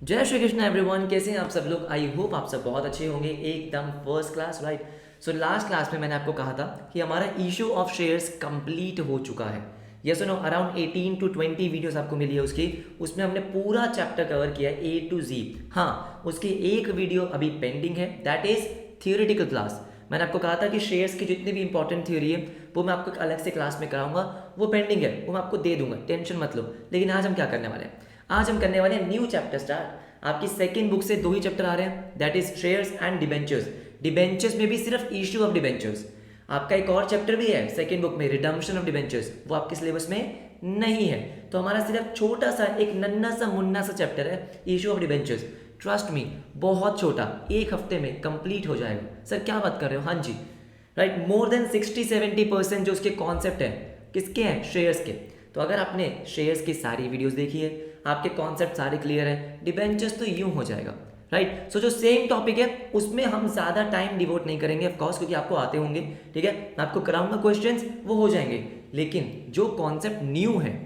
जय श्री कृष्ण एवरीवन, कैसे हैं आप सब लोग। आई होप आप सब बहुत अच्छे होंगे, एकदम first class, right. So last class में मैंने आपको कहा था कि हमारा इशू ऑफ शेयर्स कंप्लीट हो चुका है। Yes no, around 18 to 20 videos आपको मिली है उसकी। उसमें हमने पूरा चैप्टर कवर किया है A to Z। हाँ, उसकी एक वीडियो अभी पेंडिंग है, दैट इज थियोरेटिकल क्लास। मैंने आपको कहा था कि शेयर्स की जितनी भी इंपॉर्टेंट थ्योरी है वो मैं आपको अलग से क्लास में कराऊंगा, वो पेंडिंग है, वो मैं आपको दे दूंगा, टेंशन मत लो। लेकिन आज हम क्या करने वाले हैं, आज हम करने वाले हैं न्यू चैप्टर स्टार्ट। आपकी सेकंड बुक से दो ही चैप्टर आ रहे हैं, that is shares and debentures. Debentures में भी सिर्फ इश्यू ऑफ डिबेंचर्स। आपका एक और चैप्टर भी है सेकंड बुक में, रिडम्पशन ऑफ डिबेंचर्स, वो आपके सिलेबस में नहीं है। तो हमारा सिर्फ छोटा सा एक नन्ना सा मुन्ना सा चैप्टर है issue of debentures. Trust me, बहुत छोटा, एक हफ्ते में कंप्लीट हो जाएगा। सर क्या बात कर रहे हो, हाँ जी, राइट। मोर देन 60-70% जो उसके कॉन्सेप्ट हैं किसके हैं, शेयर्स के। तो अगर आपने शेयर्स की सारी वीडियोस देखी है, आपके कॉन्सेप्ट सारे क्लियर हैं, डिबेंचर्स तो यूं हो जाएगा, राइट। सो जो सेम टॉपिक है उसमें हम ज़्यादा टाइम डिवोट नहीं करेंगे ऑफकोर्स, क्योंकि आपको आते होंगे, ठीक है। मैं आपको कराऊंगा क्वेश्चंस, वो हो जाएंगे। लेकिन जो कॉन्सेप्ट न्यू है,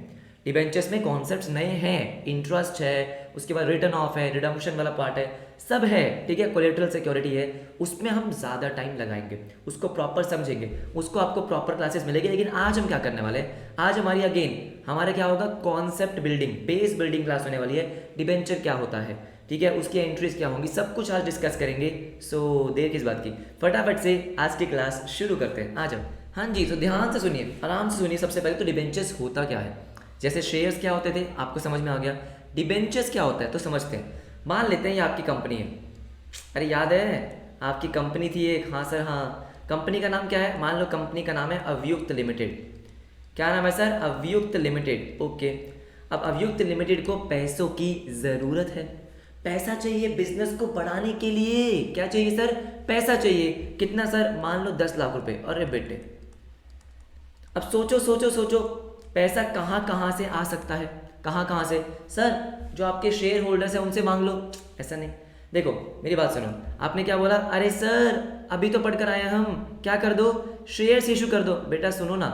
डिबेंचर्स में कॉन्सेप्ट्स नए हैं, इंटरेस्ट है, उसके बाद रिटर्न ऑफ है, रिडम्पशन वाला पार्ट है, सब है, ठीक है, कोलेटरल सिक्योरिटी है, उसमें हम ज़्यादा टाइम लगाएंगे, उसको प्रॉपर समझेंगे, उसको आपको प्रॉपर क्लासेस मिलेगी। लेकिन आज हम क्या करने वाले हैं, आज हमारी अगेन हमारा क्या होगा, concept building, base building class होने वाली है। डिबेंचर क्या होता है, ठीक है, उसकी एंट्रीज क्या होंगी, सब कुछ आज डिस्कस करेंगे। सो देर किस बात की, फटाफट से आज की क्लास शुरू करते हैं, आ जाओ। हाँ जी, तो ध्यान से सुनिए, आराम से सुनिए। सबसे पहले तो डिबेंचर्स होता क्या है। जैसे शेयर्स क्या होते थे आपको समझ में आ गया, डिबेंचर्स क्या होता है तो समझते हैं। मान लेते हैं ये आपकी कंपनी है, अरे याद है आपकी कंपनी थी एक, हाँ सर हाँ। कंपनी का नाम क्या है, मान लो कंपनी का नाम है अवयुक्त लिमिटेड। क्या नाम है सर, अवयुक्त लिमिटेड, ओके। अब अवयुक्त लिमिटेड को पैसों की ज़रूरत है, पैसा चाहिए बिजनेस को बढ़ाने के लिए। क्या चाहिए सर, पैसा चाहिए। कितना सर, मान लो 10 लाख रुपए। अरे बेटे, अब सोचो सोचो सोचो, पैसा कहाँ कहाँ से आ सकता है, कहाँ कहाँ से। सर जो आपके शेयर होल्डर्स हैं उनसे मांग लो, ऐसा नहीं। देखो मेरी बात सुनो, आपने क्या बोला, अरे सर अभी तो पढ़कर आए हैं हम, क्या कर दो, शेयर्स इशू कर दो। बेटा सुनो ना,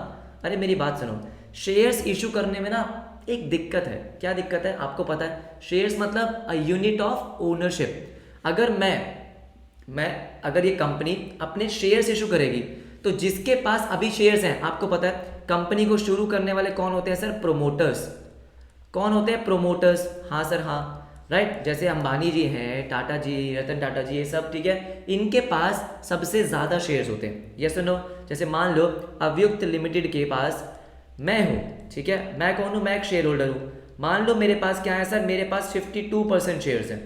अरे मेरी बात सुनो, शेयर्स इशू करने में ना एक दिक्कत है। क्या दिक्कत है आपको पता है, शेयर्स मतलब अ यूनिट ऑफ ओनरशिप। अगर मैं अगर ये कंपनी अपने शेयर्स इशू करेगी, तो जिसके पास अभी शेयर्स हैं, आपको पता है कंपनी को शुरू करने वाले कौन होते हैं सर, प्रोमोटर्स। कौन होते हैं, प्रोमोटर्स, हाँ सर हाँ, राइट। जैसे अंबानी जी हैं, टाटा जी, रतन टाटा जी, ये सब, ठीक है, इनके पास सबसे ज़्यादा शेयर्स होते हैं, यस और नो। जैसे मान लो अवयुक्त लिमिटेड के पास मैं हूँ, ठीक है, मैं कौन हूँ, मैं एक शेयर होल्डर हूँ। मान लो मेरे पास क्या है सर, मेरे पास 52% शेयर्स हैं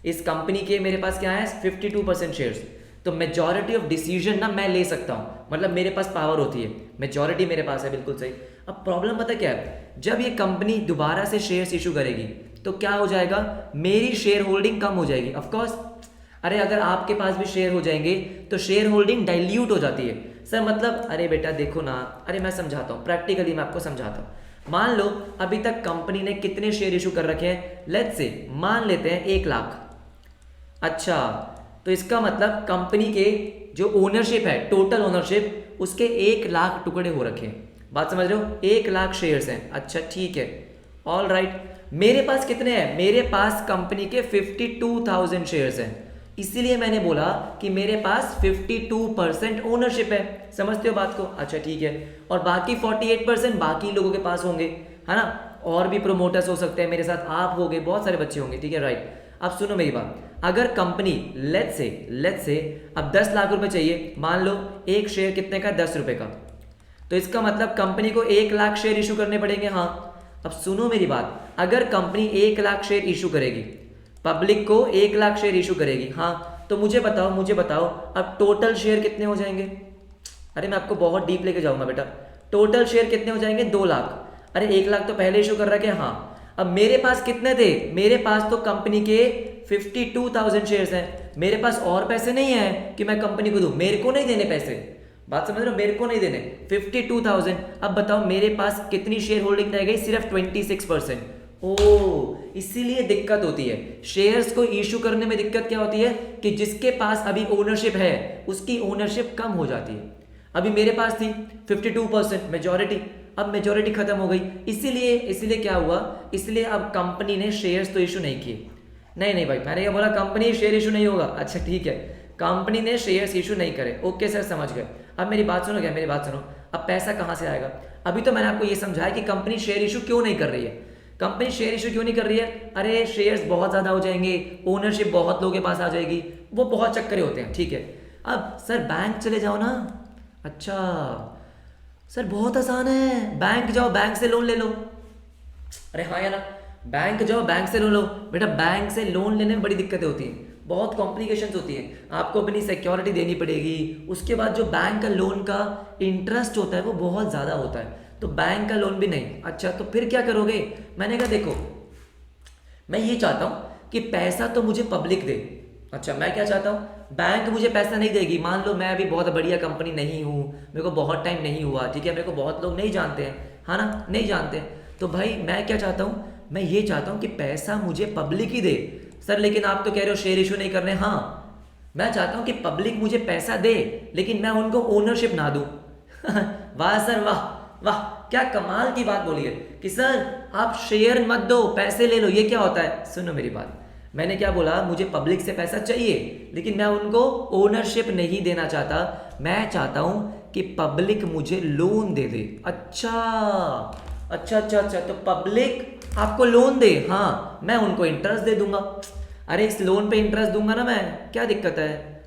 इस कंपनी के, मेरे पास क्या है 52% शेयर्स। तो मेजॉरिटी ऑफ डिसीजन ना मैं ले सकता हूँ, मतलब मेरे पास पावर होती है, मेजॉरिटी मेरे पास है, बिल्कुल सही। अब प्रॉब्लम पता क्या है, जब ये कंपनी दोबारा से शेयर्स इशू करेगी तो क्या हो जाएगा, मेरी शेयर होल्डिंग कम हो जाएगी ऑफकोर्स। अरे अगर आपके पास भी शेयर हो जाएंगे तो शेयर होल्डिंग डाइल्यूट हो जाती है। सर मतलब, अरे बेटा देखो ना, अरे मैं समझाता हूँ, प्रैक्टिकली मैं आपको समझाता हूँ। मान लो अभी तक कंपनी ने कितने शेयर इशू कर रखे हैं, लेट्स से मान लेते हैं 1 लाख। अच्छा, तो इसका मतलब कंपनी के जो ओनरशिप है, टोटल ओनरशिप, उसके 1 लाख टुकड़े हो रखे हैं। बात समझ रहे हो, 1 लाख शेयर्स हैं, अच्छा ठीक है, ऑल राइट। मेरे पास कितने हैं, मेरे पास कंपनी के 52,000 शेयर्स हैं, इसीलिए मैंने बोला कि मेरे पास 52% ओनरशिप है। समझते हो बात को, अच्छा ठीक है। और बाकी 48% बाकी लोगों के पास होंगे, है ना। और भी प्रोमोटर्स हो सकते हैं मेरे साथ, आप होंगे, बहुत सारे बच्चे होंगे, ठीक है, राइट। अब सुनो मेरी बात, अगर कंपनी लेट्स से अब 10 लाख रुपए चाहिए, मान लो एक शेयर कितने का, 10 रुपए का, तो इसका मतलब कंपनी को 1 लाख शेयर इशू करने पड़ेंगे, हाँ। अब सुनो मेरी बात, अगर कंपनी 1 लाख शेयर इशू करेगी, पब्लिक को 1 लाख शेयर इशू करेगी, हाँ, तो मुझे बताओ अब टोटल शेयर कितने हो जाएंगे। अरे मैं आपको बहुत डीप लेके जाऊंगा बेटा, टोटल शेयर कितने हो जाएंगे, 2 लाख। अरे 1 लाख तो पहले इशू कर रखे, हाँ। अब मेरे पास कितने थे, मेरे पास तो कंपनी के 52,000 शेयर्स हैं, मेरे पास और पैसे नहीं है कि मैं कंपनी को दूं, मेरे को नहीं देने पैसे। बात समझ रहे हो, मेरे को नहीं देने 52,000। अब बताओ मेरे पास कितनी शेयर होल्डिंग रह गई, सिर्फ 26%। ओ, इसीलिए दिक्कत होती है शेयर्स को इशू करने में। दिक्कत क्या होती है कि जिसके पास अभी ओनरशिप है उसकी ओनरशिप कम हो जाती है। अभी मेरे पास थी 52% मेजॉरिटी, अब मेजॉरिटी खत्म हो गई, इसीलिए क्या हुआ, इसलिए अब कंपनी ने शेयर्स तो इशू नहीं किए, नहीं नहीं भाई, मैंने क्या बोला, कंपनी शेयर इशू नहीं होगा। अच्छा ठीक है, कंपनी ने शेयर्स इशू नहीं करे, ओके सर समझ गए। अब मेरी बात सुनो, क्या मेरी बात सुनो, अब पैसा कहाँ से आएगा? अभी तो मैंने आपको ये समझाया कि कंपनी शेयर इशू क्यों नहीं कर रही है। कंपनी शेयर इशू क्यों नहीं कर रही है? अरे शेयर्स बहुत ज़्यादा हो जाएंगे, ओनरशिप बहुत लोगों के पास आ जाएगी, वो बहुत चक्करे होते हैं, ठीक है। अब सर बैंक चले जाओ ना। अच्छा सर बहुत आसान है, बैंक जाओ, बैंक से लोन ले लो। अरे हाँ या ना, बैंक जाओ, बैंक से लोन लो। बेटा बैंक से लोन लेने में बड़ी दिक्कतें होती हैं, बहुत कॉम्प्लिकेशंस होती हैं, आपको अपनी सिक्योरिटी देनी पड़ेगी, उसके बाद जो बैंक का लोन का इंटरेस्ट होता है वो बहुत ज़्यादा होता है, तो बैंक का लोन भी नहीं। अच्छा तो फिर क्या करोगे? मैंने कहा देखो, मैं ये चाहता हूँ कि पैसा तो मुझे पब्लिक दे। अच्छा मैं क्या चाहता हूँ, बैंक मुझे पैसा नहीं देगी। मान लो मैं अभी बहुत बढ़िया कंपनी नहीं हूँ, मेरे को बहुत टाइम नहीं हुआ, ठीक है, मेरे को बहुत लोग नहीं जानते हैं, हाँ ना, नहीं जानते, तो भाई मैं क्या चाहता हूँ, मैं ये चाहता हूँ कि पैसा मुझे पब्लिक ही दे। सर लेकिन आप तो कह रहे हो शेयर इशू नहीं करने। हाँ मैं चाहता हूँ कि पब्लिक मुझे पैसा दे, लेकिन मैं उनको ओनरशिप ना दूँ। वाह सर वाह, वाह क्या कमाल की बात बोली है कि सर आप शेयर मत दो, पैसे ले लो। ये क्या होता है? सुनो मेरी बात, मैंने क्या बोला, मुझे पब्लिक से पैसा चाहिए, लेकिन मैं उनको ओनरशिप नहीं देना चाहता, मैं चाहता हूँ कि पब्लिक मुझे लोन दे दे। अच्छा अच्छा अच्छा अच्छा, तो पब्लिक आपको लोन दे, हाँ मैं उनको इंटरेस्ट दे दूंगा। अरे इस लोन पे इंटरेस्ट दूंगा ना मैं, क्या दिक्कत है?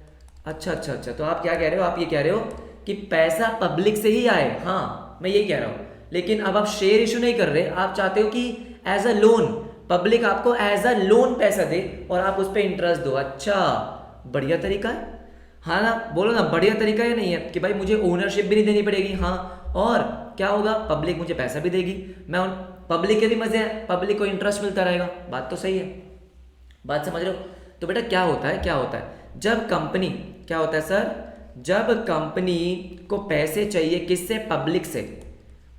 अच्छा अच्छा अच्छा, तो आप क्या कह रहे हो, आप ये कह रहे हो कि पैसा पब्लिक से ही आए। हाँ मैं ये कह रहा हूँ, लेकिन अब आप शेयर इशू नहीं कर रहे, आप चाहते हो कि एज अ लोन पब्लिक आपको एज अ लोन पैसा दे और आप उस पर इंटरेस्ट दो। अच्छा बढ़िया तरीका है, हाँ ना, बोलो ना बढ़िया तरीका है। नहीं है कि भाई मुझे ओनरशिप भी नहीं देनी पड़ेगी, हाँ, और क्या होगा, पब्लिक मुझे पैसा भी देगी, मैं उन पब्लिक के भी मजे हैं, पब्लिक को इंटरेस्ट मिलता रहेगा। बात तो सही है, बात समझ रहे हो? तो बेटा क्या होता है, क्या होता है जब कंपनी, क्या होता है सर, जब कंपनी को पैसे चाहिए किससे, पब्लिक से,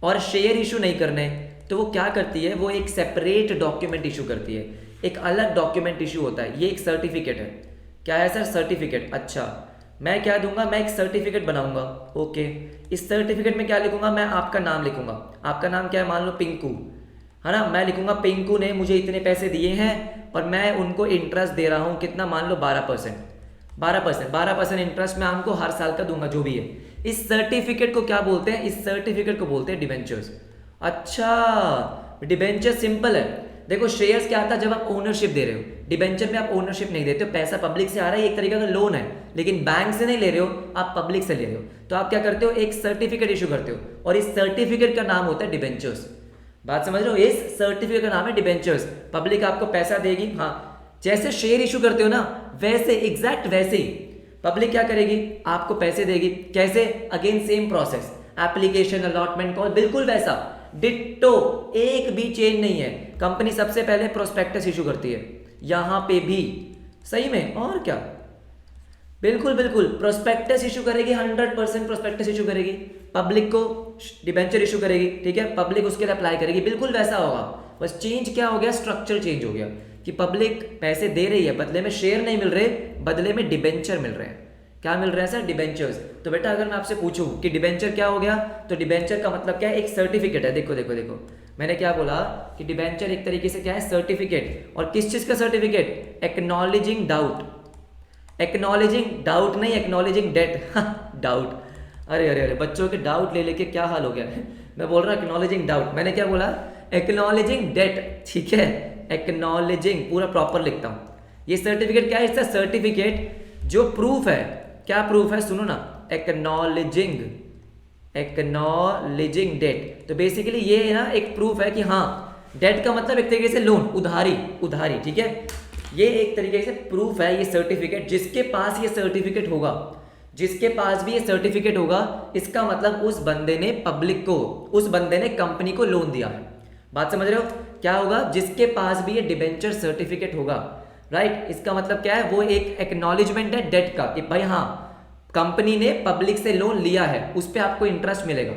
और शेयर इशू नहीं करने, तो वो क्या करती है, वो एक सेपरेट डॉक्यूमेंट इशू करती है, एक अलग डॉक्यूमेंट इशू होता है। ये एक सर्टिफिकेट है। क्या है सर? सर्टिफिकेट। अच्छा मैं क्या दूंगा, मैं एक सर्टिफिकेट बनाऊंगा, ओके। इस सर्टिफिकेट में क्या लिखूंगा, मैं आपका नाम लिखूंगा। आपका नाम क्या है? मान लो पिंकू, है ना, मैं लिखूंगा पिंकू ने मुझे इतने पैसे दिए हैं और मैं उनको इंटरेस्ट दे रहा हूँ, कितना, मान लो 12%, 12% इंटरेस्ट मैं उनको हर साल का दूंगा, जो भी है। इस सर्टिफिकेट को क्या बोलते हैं? इस सर्टिफिकेट को बोलते हैं डिबेंचर्स। अच्छा डिबेंचर सिंपल है। देखो शेयर्स क्या आता है, जब आप ओनरशिप दे रहे हो, डिबेंचर में आप ओनरशिप नहीं देते हो, पैसा पब्लिक से आ रहा है, एक तरीके का लोन है, लेकिन बैंक से नहीं ले रहे हो, आप पब्लिक से ले रहे हो, तो आप क्या करते हो, एक सर्टिफिकेट इशू करते हो, और इस सर्टिफिकेट का नाम होता है डिबेंचर्स। बात समझ रहे हो? इस सर्टिफिकेट का नाम है डिबेंचर्स। पब्लिक आपको पैसा देगी, हाँ, जैसे शेयर इशू करते हो ना, वैसे एग्जैक्ट वैसे ही पब्लिक क्या करेगी, आपको पैसे देगी। कैसे? Again same process, application, allotment, call, बिल्कुल वैसा डिट्टो, एक भी चेंज नहीं है। कंपनी सबसे पहले प्रोस्पेक्टस इशू करती है, यहां पे भी सही में, और क्या, बिल्कुल बिल्कुल प्रोस्पेक्टस इशू करेगी, 100% प्रोस्पेक्टस इशू करेगी, पब्लिक को डिबेंचर इशू करेगी, ठीक है, पब्लिक उसके लिए अप्लाई करेगी, बिल्कुल वैसा होगा। बस चेंज क्या हो गया, स्ट्रक्चर चेंज हो गया कि पब्लिक पैसे दे रही है, बदले में शेयर नहीं मिल रहे, बदले में डिबेंचर मिल रहे हैं। क्या मिल रहा है सर? डिबेंचर्स। तो बेटा अगर मैं आपसे पूछूं कि डिबेंचर क्या हो गया, तो डिबेंचर का मतलब क्या है, एक सर्टिफिकेट है। देखो देखो देखो, मैंने क्या बोला कि डिबेंचर एक तरीके से क्या है, सर्टिफिकेट। और किस चीज का certificate? Acknowledging doubt, acknowledging doubt नहीं, एक्नॉलेजिंग डेट। डाउट, अरे अरे अरे, बच्चों के डाउट ले लेके क्या हाल हो गया है। मैं बोल रहा हूँ एक्नॉलेजिंग डाउट, मैंने क्या बोला, एक्नॉलेजिंग डेट, ठीक है, एक्नॉलेजिंग पूरा प्रॉपर लिखता हूँ। ये सर्टिफिकेट क्या है? इसका सर्टिफिकेट जो प्रूफ है, क्या प्रूफ है, सुनो ना, एक्नॉलेजिंग, एक्नॉलेजिंग डेट। तो बेसिकली ये है ना, एक प्रूफ है कि हाँ, डेट का मतलब एक तरीके से लोन, उधारी, उधारी, ठीक है, ये एक तरीके से प्रूफ है। ये सर्टिफिकेट, जिसके पास ये सर्टिफिकेट होगा, जिसके पास भी ये सर्टिफिकेट होगा, इसका मतलब उस बंदे ने पब्लिक को, उस बंदे ने कंपनी को लोन दिया है। बात समझ रहे हो? क्या होगा, जिसके पास भी ये डिबेंचर सर्टिफिकेट होगा, राइट, इसका मतलब क्या है, वो एक एक्नॉलेजमेंट है डेट का, कि भाई हाँ कंपनी ने पब्लिक से लोन लिया है, उस पर आपको इंटरेस्ट मिलेगा।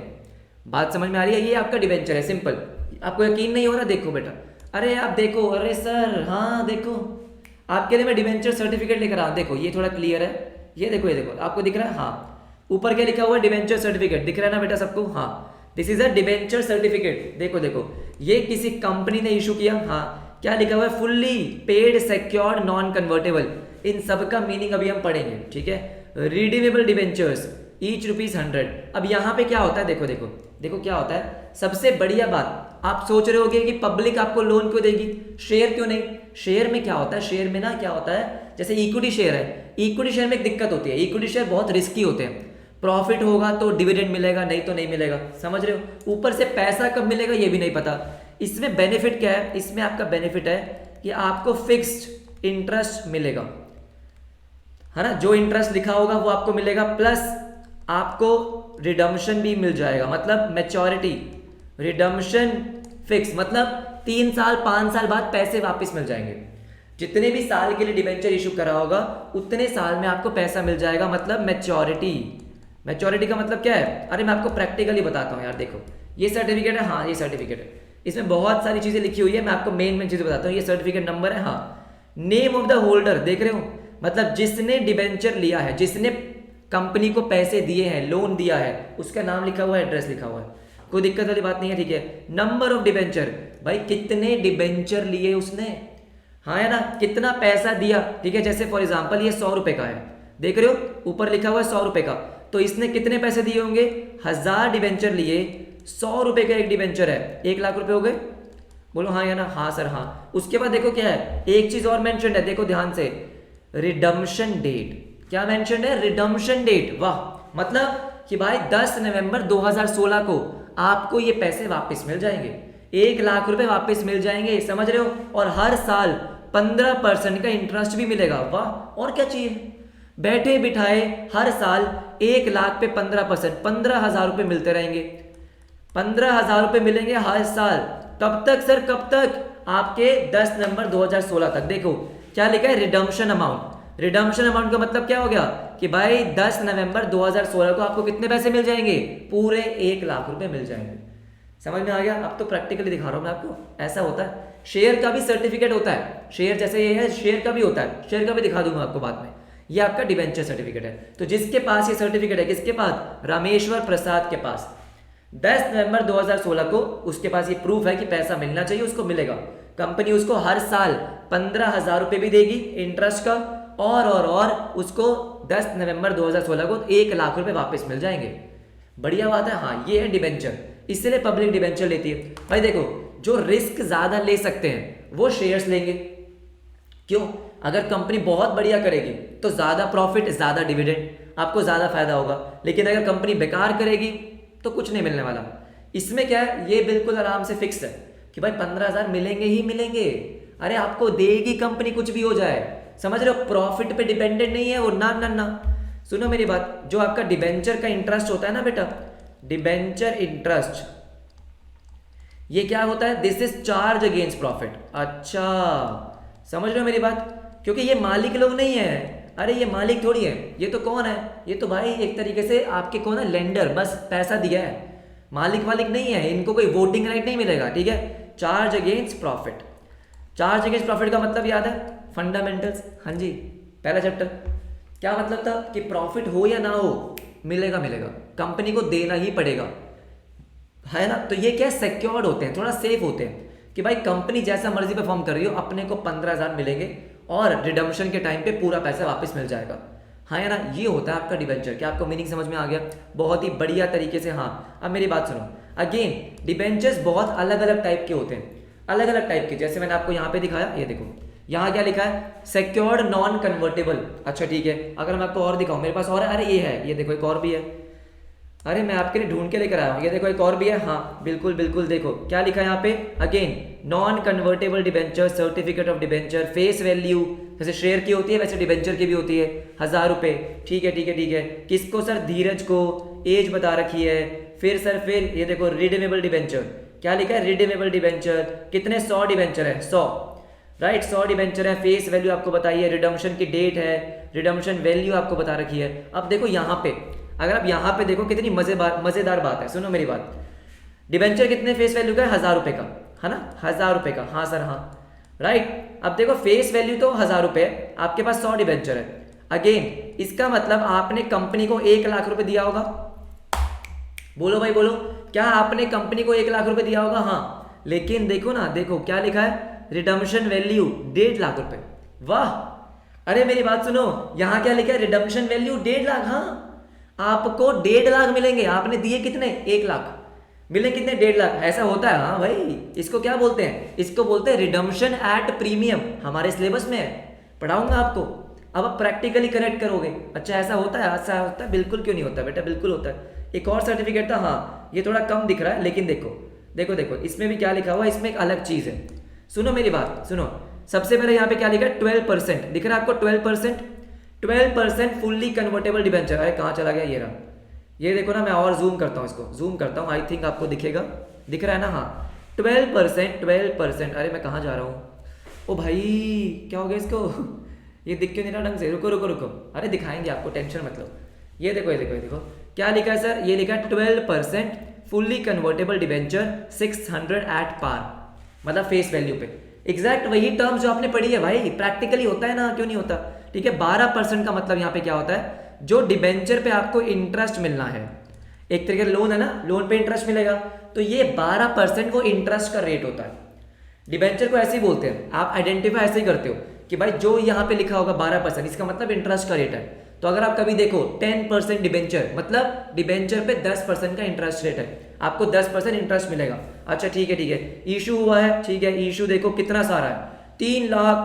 बात समझ में आ रही है? ये आपका डिबेंचर है, सिंपल। आपको यकीन नहीं हो रहा? देखो बेटा, अरे आप देखो, अरे सर हाँ देखो, आपके लिए मैं डिबेंचर सर्टिफिकेट लेकर आ, देखो ये थोड़ा क्लियर है, ये देखो, ये देखो, आपको दिख रहा है? हाँ, ऊपर क्या लिखा हुआ है, डिबेंचर सर्टिफिकेट, दिख रहा है ना बेटा सबको? हाँ, this is a debenture certificate. देखो देखो, ये किसी कंपनी ने इशू किया, हाँ, क्या लिखा हुआ है, fully paid secured non convertible, इन सब का मीनिंग अभी हम पढ़ेंगे, ठीक है। Redeemable debentures each ₹100। अब यहाँ पे क्या होता है, देखो देखो देखो क्या होता है, सबसे बढ़िया बात, आप सोच रहे होगे कि पब्लिक आपको लोन क्यों देगी, शेयर क्यों नहीं। शेयर में क्या होता है, शेयर में ना क्या होता है, जैसे इक्विटी शेयर है, इक्विटी शेयर में एक दिक्कत होती है, इक्विटी शेयर बहुत रिस्की होते हैं, प्रॉफिट होगा तो डिविडेंड मिलेगा, नहीं तो नहीं मिलेगा, समझ रहे हो। ऊपर से पैसा कब मिलेगा ये भी नहीं पता। इसमें बेनिफिट क्या है, इसमें आपका बेनिफिट है कि आपको फिक्स्ड इंटरेस्ट मिलेगा, है ना, जो इंटरेस्ट लिखा होगा वो आपको मिलेगा, प्लस आपको रिडम्पशन भी मिल जाएगा, मतलब मैच्योरिटी रिडम्पशन फिक्स, मतलब 3 साल 5 साल बाद पैसे वापस मिल जाएंगे। जितने भी साल के लिए डिबेंचर इशू करा होगा उतने साल में आपको पैसा मिल जाएगा, मतलब मैच्योरिटी। मैच्योरिटी का मतलब क्या है, अरे मैं आपको प्रैक्टिकली बताता हूँ यार, देखो ये सर्टिफिकेट है, हाँ ये सर्टिफिकेट है, इसमें बहुत सारी चीजें लिखी हुई है, मैं आपको मेन चीजें बताता हूँ। ये सर्टिफिकेट नंबर है, हाँ, नेम ऑफ द होल्डर देख रहे हो, मतलब जिसने डिबेंचर लिया है, जिसने कंपनी को पैसे दिए हैं, लोन दिया है, उसका नाम लिखा हुआ है, एड्रेस लिखा हुआ है, कोई दिक्कत वाली बात नहीं है, ठीक है। नंबर ऑफ डिबेंचर, भाई कितने डिबेंचर लिए उसने, हाँ है ना, कितना पैसा दिया, ठीक है। जैसे फॉर एग्जांपल ये 100 रुपए का है, देख रहे हो ऊपर लिखा हुआ है 100 रुपए का, तो इसने कितने पैसे दिए होंगे, 1000 डिबेंचर लिए, 100 रुपए का एक डिबेंचर है, 1 लाख रुपए हो गए, बोलो हाँ या ना, हाँ सर हाँ। उसके बाद देखो क्या है, एक चीज और मेंशन है, देखो ध्यान से, रिडम्पशन डेट, क्या मेंशन है, रिडम्पशन डेट, वाह, मतलब कि भाई 10 नवंबर 2016 को आपको ये पैसे वापस मिल जाएंगे, 1 लाख रुपए वापस मिल जाएंगे, समझ रहे हो, और हर साल 15% का इंटरेस्ट भी मिलेगा, वाह, और क्या चाहिए, बैठे बिठाए हर साल 1 लाख पे 15%, 15,000 रुपए मिलते रहेंगे, 15,000 रुपए मिलेंगे हर साल, कब तक सर, कब तक, आपके 10 नवंबर 2016 तक। देखो क्या लिखा है, रिडम्पशन अमाउंट, रिडम्पशन अमाउंट का मतलब क्या हो गया कि भाई 10 नवंबर 2016 को आपको कितने पैसे मिल जाएंगे, पूरे 1 लाख रुपए मिल जाएंगे, समझ में आ गया। अब तो प्रैक्टिकली दिखा रहा हूं मैं आपको, ऐसा होता है। शेयर का भी सर्टिफिकेट होता है, शेयर जैसे ये है, शेयर का भी होता है, शेयर का भी दिखा दूंगा आपको बाद में। ये आपका डिबेंचर सर्टिफिकेट है, तो जिसके पास ये सर्टिफिकेट है, किसके पास, रामेश्वर प्रसाद के पास, 10 नवंबर 2016 को उसके पास ये प्रूफ है कि पैसा मिलना चाहिए, उसको मिलेगा, कंपनी उसको हर साल 15,000 रुपए भी देगी इंटरेस्ट का, और उसको 10 नवंबर 2016 को 1 लाख रुपए वापस मिल जाएंगे, बढ़िया बात है। हाँ ये है डिबेंचर, इसलिए पब्लिक डिबेंचर लेती है। भाई देखो जो रिस्क ज्यादा ले सकते हैं वो शेयर्स लेंगे, क्यों, अगर कंपनी बहुत बढ़िया करेगी तो ज्यादा प्रॉफिट, ज्यादा डिविडेंड, आपको ज्यादा फायदा होगा, लेकिन अगर कंपनी बेकार करेगी तो कुछ नहीं मिलने वाला। इसमें क्या है, ये बिल्कुल आराम से फिक्स है कि भाई 15,000 मिलेंगे ही मिलेंगे, अरे आपको देगी कंपनी कुछ भी हो जाए, समझ रहे हो, प्रॉफिट पे डिपेंडेंट नहीं है वो, ना ना ना। सुनो मेरी बात, जो आपका डिबेंचर का इंटरेस्ट होता है ना बेटा, डिबेंचर इंटरेस्ट, ये क्या होता है, this is charge against profit. अच्छा समझ रहे हो मेरी बात, क्योंकि ये मालिक लोग नहीं है, अरे ये मालिक थोड़ी है, ये तो कौन है, ये तो भाई एक तरीके से आपके कौन है, लेंडर, बस पैसा दिया है, मालिक वालिक नहीं है, इनको कोई वोटिंग राइट नहीं मिलेगा, ठीक है। Charge against profit, charge against profit का मतलब याद है, फंडामेंटल्स, हाँ जी पहला चैप्टर, क्या मतलब था कि प्रॉफिट हो या ना हो मिलेगा मिलेगा, कंपनी को देना ही पड़ेगा, है ना। तो ये क्या सिक्योर्ड होते हैं, थोड़ा सेफ होते हैं कि भाई कंपनी जैसा मर्जी परफॉर्म कर रही हो, अपने को 15,000 मिलेंगे और रिडम्पशन के टाइम पे पूरा पैसा वापस मिल जाएगा, हाँ है ना। ये होता है आपका डिबेंचर, क्या आपको मीनिंग समझ में आ गया, बहुत ही बढ़िया तरीके से। हाँ अब मेरी बात सुनो, अगेन डिबेंचर्स बहुत अलग अलग टाइप के होते हैं, अलग अलग टाइप के, जैसे मैंने आपको यहाँ पे दिखाया, ये देखो यहाँ क्या लिखा है, सिक्योर्ड नॉन कन्वर्टेबल। अच्छा ठीक है, अगर मैं आपको और दिखाऊं, मेरे पास और है, अरे ये है, ये देखो एक और भी है, अरे मैं आपके लिए ढूंढ के लेकर आया हूँ, ये देखो एक और भी है, हाँ बिल्कुल बिल्कुल, देखो क्या लिखा है यहाँ पे, again non convertible debenture, certificate of debenture, face value, जैसे शेयर की होती है वैसे डिबेंचर की भी होती है, 1000 रुपए, ठीक है ठीक है ठीक है। किसको सर, धीरज को, एज बता रखी है, फिर सर फिर ये देखो रिडीमेबल डिबेंचर, क्या लिखा है, रिडीमेबल डिबेंचर, कितने 100 डिबेंचर है, 100 राइट, 100 डिबेंचर है, फेस वैल्यू आपको बताइए, रिडम्पशन की डेट है, रिडम्पशन वैल्यू आपको बता रखी है। अब देखो यहाँ पे, अगर आप यहाँ पे देखो कितनी मजेदार बात है, सुनो मेरी बात, डिबेंचर कितने फेस वैल्यू का है, 1000 रुपए का, है ना, 1000 रुपए का, हाँ सर हाँ राइट। अब देखो फेस वैल्यू तो 1000 रुपए, आपके पास 100 डिबेंचर है, अगेन इसका मतलब आपने कंपनी को 1 लाख रुपए दिया होगा, बोलो भाई बोलो, क्या आपने कंपनी को 1 लाख रुपए दिया होगा, हाँ। लेकिन देखो ना, देखो क्या लिखा है, रिडम्पशन वैल्यू 1.5 लाख रुपए। वाह, अरे मेरी बात सुनो, यहां क्या लिखा है? Redemption value 1.5 lakh. हाँ, आपको 1.5 लाख मिलेंगे। आपने दिए कितने? 1 लाख, मिले कितने? 1.5 लाख। ऐसा होता है? हाँ भाई, इसको क्या बोलते हैं? इसको बोलते हैं रिडम्पशन एट प्रीमियम। हमारे सिलेबस में है, पढ़ाऊंगा आपको। अब आप प्रैक्टिकली कनेक्ट करोगे। अच्छा, ऐसा होता है? ऐसा होता है? बिल्कुल क्यों नहीं होता बेटा, बिल्कुल होता है। एक और सर्टिफिकेट था, हाँ ये थोड़ा कम दिख रहा है, लेकिन देखो देखो देखो, इसमें भी क्या लिखा हुआ है, इसमें एक अलग चीज है। सुनो मेरी बात, सुनो। सबसे पहले यहाँ पे क्या लिखा है? 12% दिख रहा है आपको? 12%, 12% फुल्ली कन्वर्टेबल डिबेंचर। अरे कहाँ चला गया? ये रहा, ये देखो ना। मैं और जूम करता हूँ, इसको जूम करता हूँ, आई थिंक आपको दिखेगा। दिख रहा है ना? हाँ, 12%, 12%। अरे मैं कहाँ जा रहा हूँ? ओ भाई, क्या हो गया इसको? ये दिख क्यों नहीं रहा ढंग से? रुको रुको रुको, अरे दिखाएंगे आपको, टेंशन मत लो। ये देखो ये देखो ये देखो, क्या लिखा है सर? ये लिखा है 12% fully convertible debenture 600 at par, मतलब फेस वैल्यू पे। एग्जैक्ट वही टर्म्स जो आपने पढ़ी है भाई, प्रैक्टिकली होता है ना, क्यों नहीं होता? ठीक है, 12% का मतलब यहाँ पे क्या होता है? जो डिबेंचर पे आपको इंटरेस्ट मिलना है, एक तरीके लोन है ना, लोन पे इंटरेस्ट मिलेगा, तो ये 12% वो इंटरेस्ट का रेट होता है। डिबेंचर को ऐसे ही बोलते हैं, आप आइडेंटिफाई ऐसे ही करते हो कि भाई जो यहाँ पे लिखा होगा 12%, इसका मतलब इंटरेस्ट का रेट है। तो अगर आप कभी देखो 10% डिबेंचर, मतलब डिबेंचर पे 10% का इंटरेस्ट रेट है, आपको 10% इंटरेस्ट मिलेगा। अच्छा ठीक है ठीक है, इशू हुआ है, ठीक है, इशू देखो कितना सारा है, 3 लाख,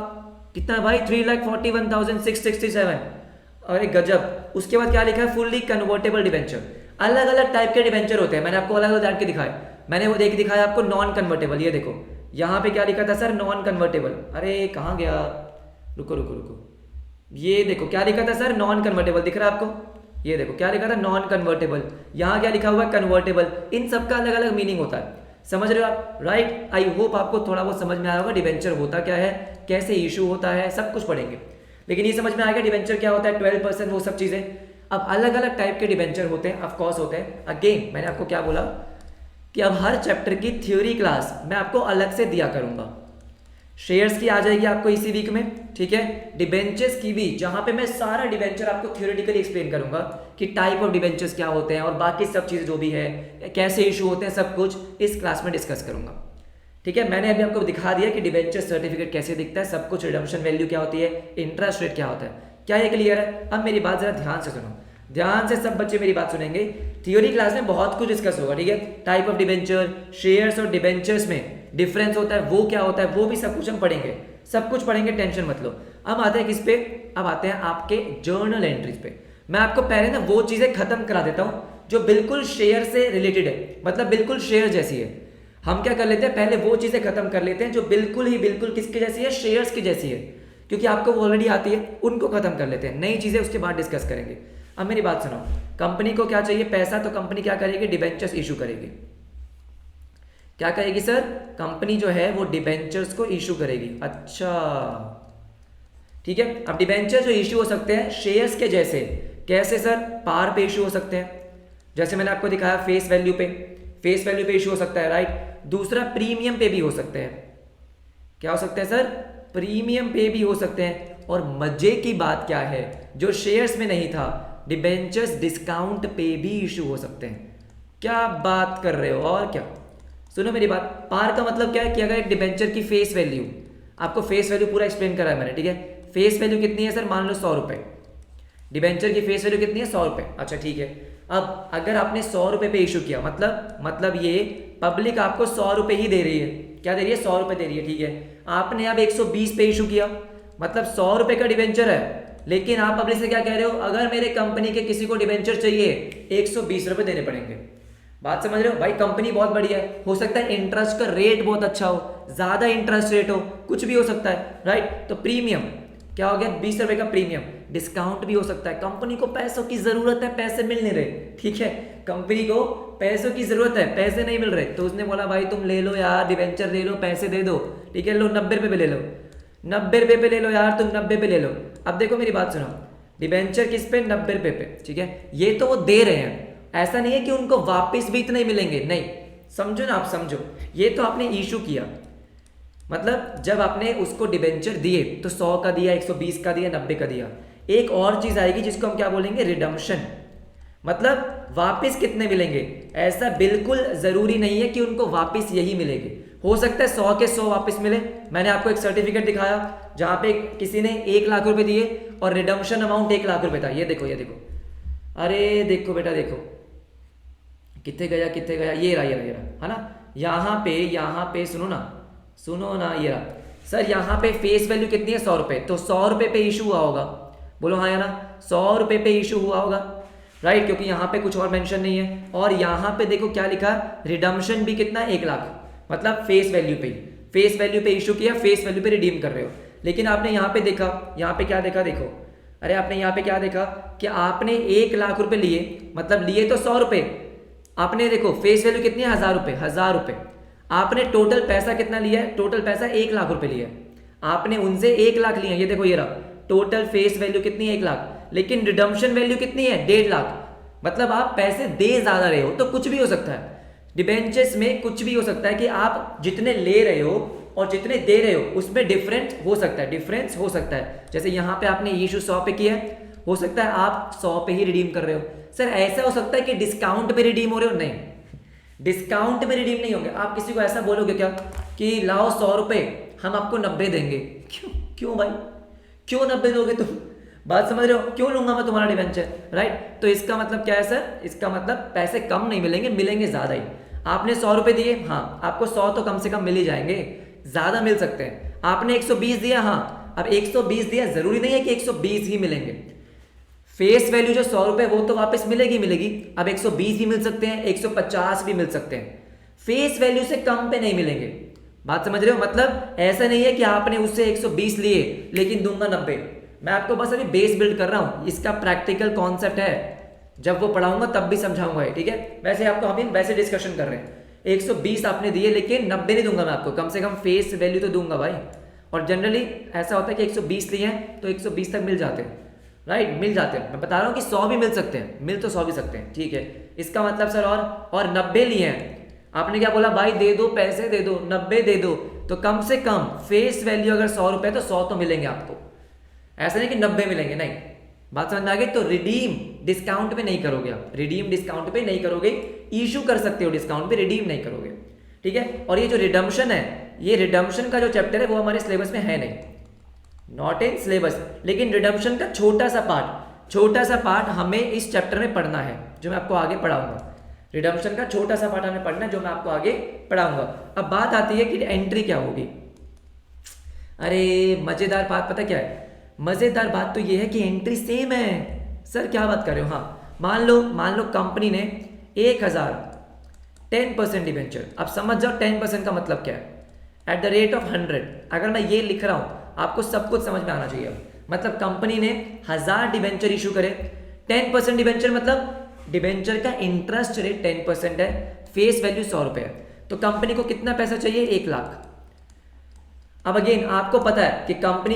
कितना भाई? 3,41,667। अरे गजब। उसके बाद क्या लिखा है? Fully convertible debenture. अलग अलग टाइप के डिबेंचर होते हैं, मैंने आपको अलग अलग डाल के दिखाए। मैंने वो देख दिखाया आपको नॉन कन्वर्टेबल। ये देखो यहाँ पे क्या लिखा था सर? Non convertible. अरे कहाँ गया? रुको रुको रुको, ये देखो क्या लिखा था सर? Non convertible. दिख रहा है आपको? ये देखो क्या लिखा था? Non convertible. यहाँ क्या लिखा हुआ है? कन्वर्टेबल। इन सबका अलग अलग मीनिंग होता है, समझ रहे हो आप? राइट, आई होप आपको थोड़ा बहुत समझ में आया होगा डिबेंचर होता क्या है, कैसे इशू होता है, सब कुछ पढ़ेंगे। लेकिन ये समझ में आ गया डिबेंचर क्या होता है, 12%, वो सब चीजें। अब अलग अलग टाइप के डिबेंचर होते हैं, ऑफकोर्स होते हैं। अगेन मैंने आपको क्या बोला कि अब हर चैप्टर की थ्योरी क्लास मैं आपको अलग से दिया करूंगा। शेयर्स की आ जाएगी आपको इसी वीक में, ठीक है। डिबेंचर्स की भी, जहां पे मैं सारा डिबेंचर आपको थ्योरेटिकली एक्सप्लेन करूंगा कि टाइप ऑफ डिबेंचर्स क्या होते हैं और बाकी सब चीज़ जो भी है, कैसे इशू होते हैं, सब कुछ इस क्लास में डिस्कस करूंगा, ठीक है। मैंने अभी आपको दिखा दिया कि डिबेंचर सर्टिफिकेट कैसे दिखता है, सब कुछ, रिडम्पशन वैल्यू क्या होती है, इंटरेस्ट रेट क्या होता है, क्या ये क्लियर है? अब मेरी बात जरा ध्यान से सुनो, ध्यान से सब बच्चे मेरी बात सुनेंगे। थ्योरी क्लास में बहुत कुछ डिस्कस होगा, ठीक है। टाइप ऑफ डिबेंचर, शेयर्स और डिबेंचर्स में डिफरेंस होता है, वो क्या होता है, वो भी सब कुछ हम पढ़ेंगे, सब कुछ पढ़ेंगे, टेंशन मत लो। अब आते हैं किस पे? अब आते हैं आपके जर्नल एंट्रीज पे। मैं आपको पहले ना वो चीजें खत्म करा देता हूं जो बिल्कुल शेयर से रिलेटेड है, मतलब बिल्कुल शेयर जैसी है। हम क्या कर लेते हैं, पहले वो चीजें खत्म कर लेते हैं जो बिल्कुल ही बिल्कुल किसकी जैसी है, शेयर्स की जैसी है, क्योंकि आपको वो ऑलरेडी आती है, उनको खत्म कर लेते हैं। नई चीजें उसके बाद डिस्कस करेंगे। अब मेरी बात सुनो, कंपनी को क्या चाहिए? पैसा। तो कंपनी क्या करेगी? डिबेंचर्स इशू करेगी। क्या करेगी सर? कंपनी जो है वो डिबेंचर्स को इशू करेगी। अच्छा ठीक है। अब डिबेंचर जो इशू हो सकते हैं शेयर्स के जैसे, कैसे सर? पार पे इशू हो सकते हैं, जैसे मैंने आपको दिखाया फेस वैल्यू पे, फेस वैल्यू पे इशू हो सकता है, राइट। दूसरा प्रीमियम पे भी हो सकते हैं। क्या हो सकते हैं सर? प्रीमियम पे भी हो सकते हैं। और मजे की बात क्या है, जो शेयर्स में नहीं था, डिबेंचर्स डिस्काउंट पे भी इशू हो सकते हैं। क्या बात कर रहे हो? और क्या? सुनो मेरी बात, पार का मतलब क्या है कि अगर एक डिबेंचर की फेस वैल्यू, आपको फेस वैल्यू पूरा एक्सप्लेन करा है मैंने, ठीक है। फेस वैल्यू कितनी है सर? मान लो 100 रुपए। डिबेंचर की फेस वैल्यू कितनी है? 100 रुपए। अच्छा ठीक है। अब अगर आपने 100 रुपए पे इशू किया, मतलब ये पब्लिक आपको 100 रुपए ही दे रही है। क्या दे रही है? 100 रुपए दे रही है, ठीक है। आपने अब 120 पे इशू किया, मतलब 100 रुपए का डिबेंचर है, लेकिन आप पब्लिक से क्या कह रहे हो? अगर मेरे कंपनी के किसी को डिबेंचर चाहिए 120 रुपए देने पड़ेंगे। बात समझ रहे हो भाई? कंपनी बहुत बढ़िया है, हो सकता है इंटरेस्ट का रेट बहुत अच्छा हो, ज्यादा इंटरेस्ट रेट हो, कुछ भी हो सकता है, राइट। तो प्रीमियम क्या हो गया? 20 रुपए का प्रीमियम। डिस्काउंट भी हो सकता है, कंपनी को पैसों की जरूरत है, पैसे मिल नहीं रहे, ठीक है। कंपनी को पैसों की जरूरत है, पैसे नहीं मिल रहे, तो उसने बोला भाई तुम ले लो यार, डिबेंचर ले लो, पैसे दे दो, ठीक है। लो 90 रुपए पे ले लो, 90 रुपए पे ले लो यार, तुम 90 पे ले लो। अब देखो मेरी बात सुनो, डिबेंचर किस पे? 90 रुपए पे, ठीक है। ये तो वो दे रहे हैं, ऐसा नहीं है कि उनको वापस भी इतने मिलेंगे, नहीं, समझो ना, आप समझो। ये तो आपने इशू किया, मतलब जब आपने उसको डिबेंचर दिए तो 100 का दिया, 120 का दिया, 90 का दिया। एक और चीज आएगी जिसको हम क्या बोलेंगे? रिडम्पशन, मतलब वापस कितने मिलेंगे। ऐसा बिल्कुल जरूरी नहीं है कि उनको वापस यही मिलेंगे, हो सकता है 100 के 100 वापस मिले। मैंने आपको एक सर्टिफिकेट दिखाया जहां पे किसी ने 1 लाख रुपए दिए और रिडम्पशन अमाउंट 1 लाख रुपए था। ये देखो, ये देखो, अरे देखो बेटा देखो, कितने गया कितने गया, ये रहा ये रहा ये रहा, है ना। यहाँ पे सुनो ना, ये रहा सर। यहाँ पे फेस वैल्यू कितनी है? 100 रुपये। तो 100 रुपये पे इशू हुआ होगा, बोलो हाँ या ना। 100 रुपये पे इशू हुआ होगा, राइट, क्योंकि यहाँ पे कुछ और मेंशन नहीं है। और यहाँ पे देखो क्या लिखा, रिडम्पशन भी कितना, 1 लाख, मतलब फेस वैल्यू पे इशू किया, फेस वैल्यू पे रिडीम कर रहे हो। लेकिन आपने यहाँ पे देखा, यहाँ पे क्या देखा, देखो, अरे आपने यहाँ पे क्या देखा कि आपने 1 लाख रुपए लिए, मतलब लिए तो 100 रुपये, आपने देखो फेस वैल्यू कितनी है, 1000 रुपये। आपने टोटल पैसा कितना लिया है? टोटल पैसा 1 लाख रुपए लिया है आपने, उनसे 1 लाख लिए। ये देखो, ये रहा टोटल फेस वैल्यू कितनी है, 1 लाख, लेकिन रिडम्पशन वैल्यू कितनी है, 1.5 लाख। मतलब आप पैसे दे ज्यादा रहे हो। तो कुछ भी हो सकता है डिबेंचर्स में, कुछ भी हो सकता है कि आप जितने ले रहे हो और जितने दे रहे हो उसमें डिफरेंस हो सकता है। जैसे यहाँ पे आपने इशू 100 पे किया है, हो सकता है आप 100 पे ही रिडीम कर रहे हो। सर ऐसा हो सकता है कि डिस्काउंट पे रिडीम हो रहे हो, नहीं, डिस्काउंट में रिडीम नहीं होंगे। आप किसी को ऐसा बोलोगे क्या कि लाओ 100 रुपये हम आपको 90 देंगे? क्यों भाई, क्यों 90 दोगे तुम? बात समझ रहे हो? क्यों लूंगा मैं तुम्हारा डिवेंचर, राइट। तो इसका मतलब क्या है सर? इसका मतलब पैसे कम नहीं मिलेंगे, मिलेंगे ज्यादा ही। आपने 100 रुपये दिए, हाँ आपको 100 तो कम से कम मिल ही जाएंगे, ज्यादा मिल सकते हैं। आपने 120 दिया, हाँ अब 120 दिया, जरूरी नहीं है कि 120 ही मिलेंगे। फेस वैल्यू जो 100 रुपये वो तो वापस मिलेगी। अब 120 भी मिल सकते हैं, 150 भी मिल सकते हैं, फेस वैल्यू से कम पे नहीं मिलेंगे। बात समझ रहे हो? मतलब ऐसा नहीं है कि आपने उससे 120 लिए लेकिन दूंगा 90। मैं आपको बस अभी बेस बिल्ड कर रहा हूं, इसका प्रैक्टिकल कॉन्सेप्ट है, जब वो पढ़ाऊंगा तब भी समझाऊंगा, ठीक है। वैसे आपको हम वैसे डिस्कशन कर रहे हैं, 120 आपने दिए लेकिन 90 नहीं दूंगा मैं आपको, कम से कम फेस वैल्यू तो दूंगा भाई। और जनरली ऐसा होता है कि 120 लिए हैं तो 120 तक मिल जाते हैं, राइट, मिल जाते हैं। मैं बता रहा हूँ कि 100 भी मिल सकते हैं, मिल तो 100 भी सकते हैं, ठीक है। इसका मतलब सर और 90 लिए हैं, आपने क्या बोला भाई, दे दो पैसे दे दो, 90 दे दो, तो कम से कम फेस वैल्यू अगर 100 रुपये तो 100 तो मिलेंगे आपको, ऐसा नहीं कि 90 मिलेंगे, नहीं। बात समझ में आ गई? तो रिडीम डिस्काउंट पे नहीं करोगे आप, रिडीम डिस्काउंट पे नहीं करोगे, इशू कर सकते हो डिस्काउंट पे, रिडीम नहीं करोगे, ठीक है। और ये जो रिडम्पशन है, ये रिडम्पशन का जो चैप्टर है वो हमारे सिलेबस में है नहीं, नॉट इन सिलेबस। लेकिन रिडम्पशन का छोटा सा पार्ट हमें इस चैप्टर में पढ़ना है, जो मैं आपको आगे पढ़ाऊंगा। रिडम्पशन का छोटा सा पार्ट हमें पढ़ना है, जो मैं आपको आगे पढ़ाऊंगा। अब बात आती है कि एंट्री क्या होगी। अरे मजेदार बात पता क्या है? मजेदार बात तो ये है कि एंट्री सेम है। सर क्या बात कर रहे हो? हाँ, मान लो कंपनी ने 1000 10% डिबेंचर। अब समझ जाओ 10% का मतलब क्या है। एट द रेट ऑफ 100, अगर मैं ये लिख रहा हूं आपको सब कुछ समझ में आना चाहिए। मतलब कंपनी ने 1000 डिबेंचर इशू करे, 10% डिबेंचर मतलब डिबेंचर का इंटरेस्ट रेट 10% है, फेस वैल्यू 100 रुपये है, तो कंपनी को कितना पैसा चाहिए? 1 लाख। अब अगेन आपको पता है कि कंपनी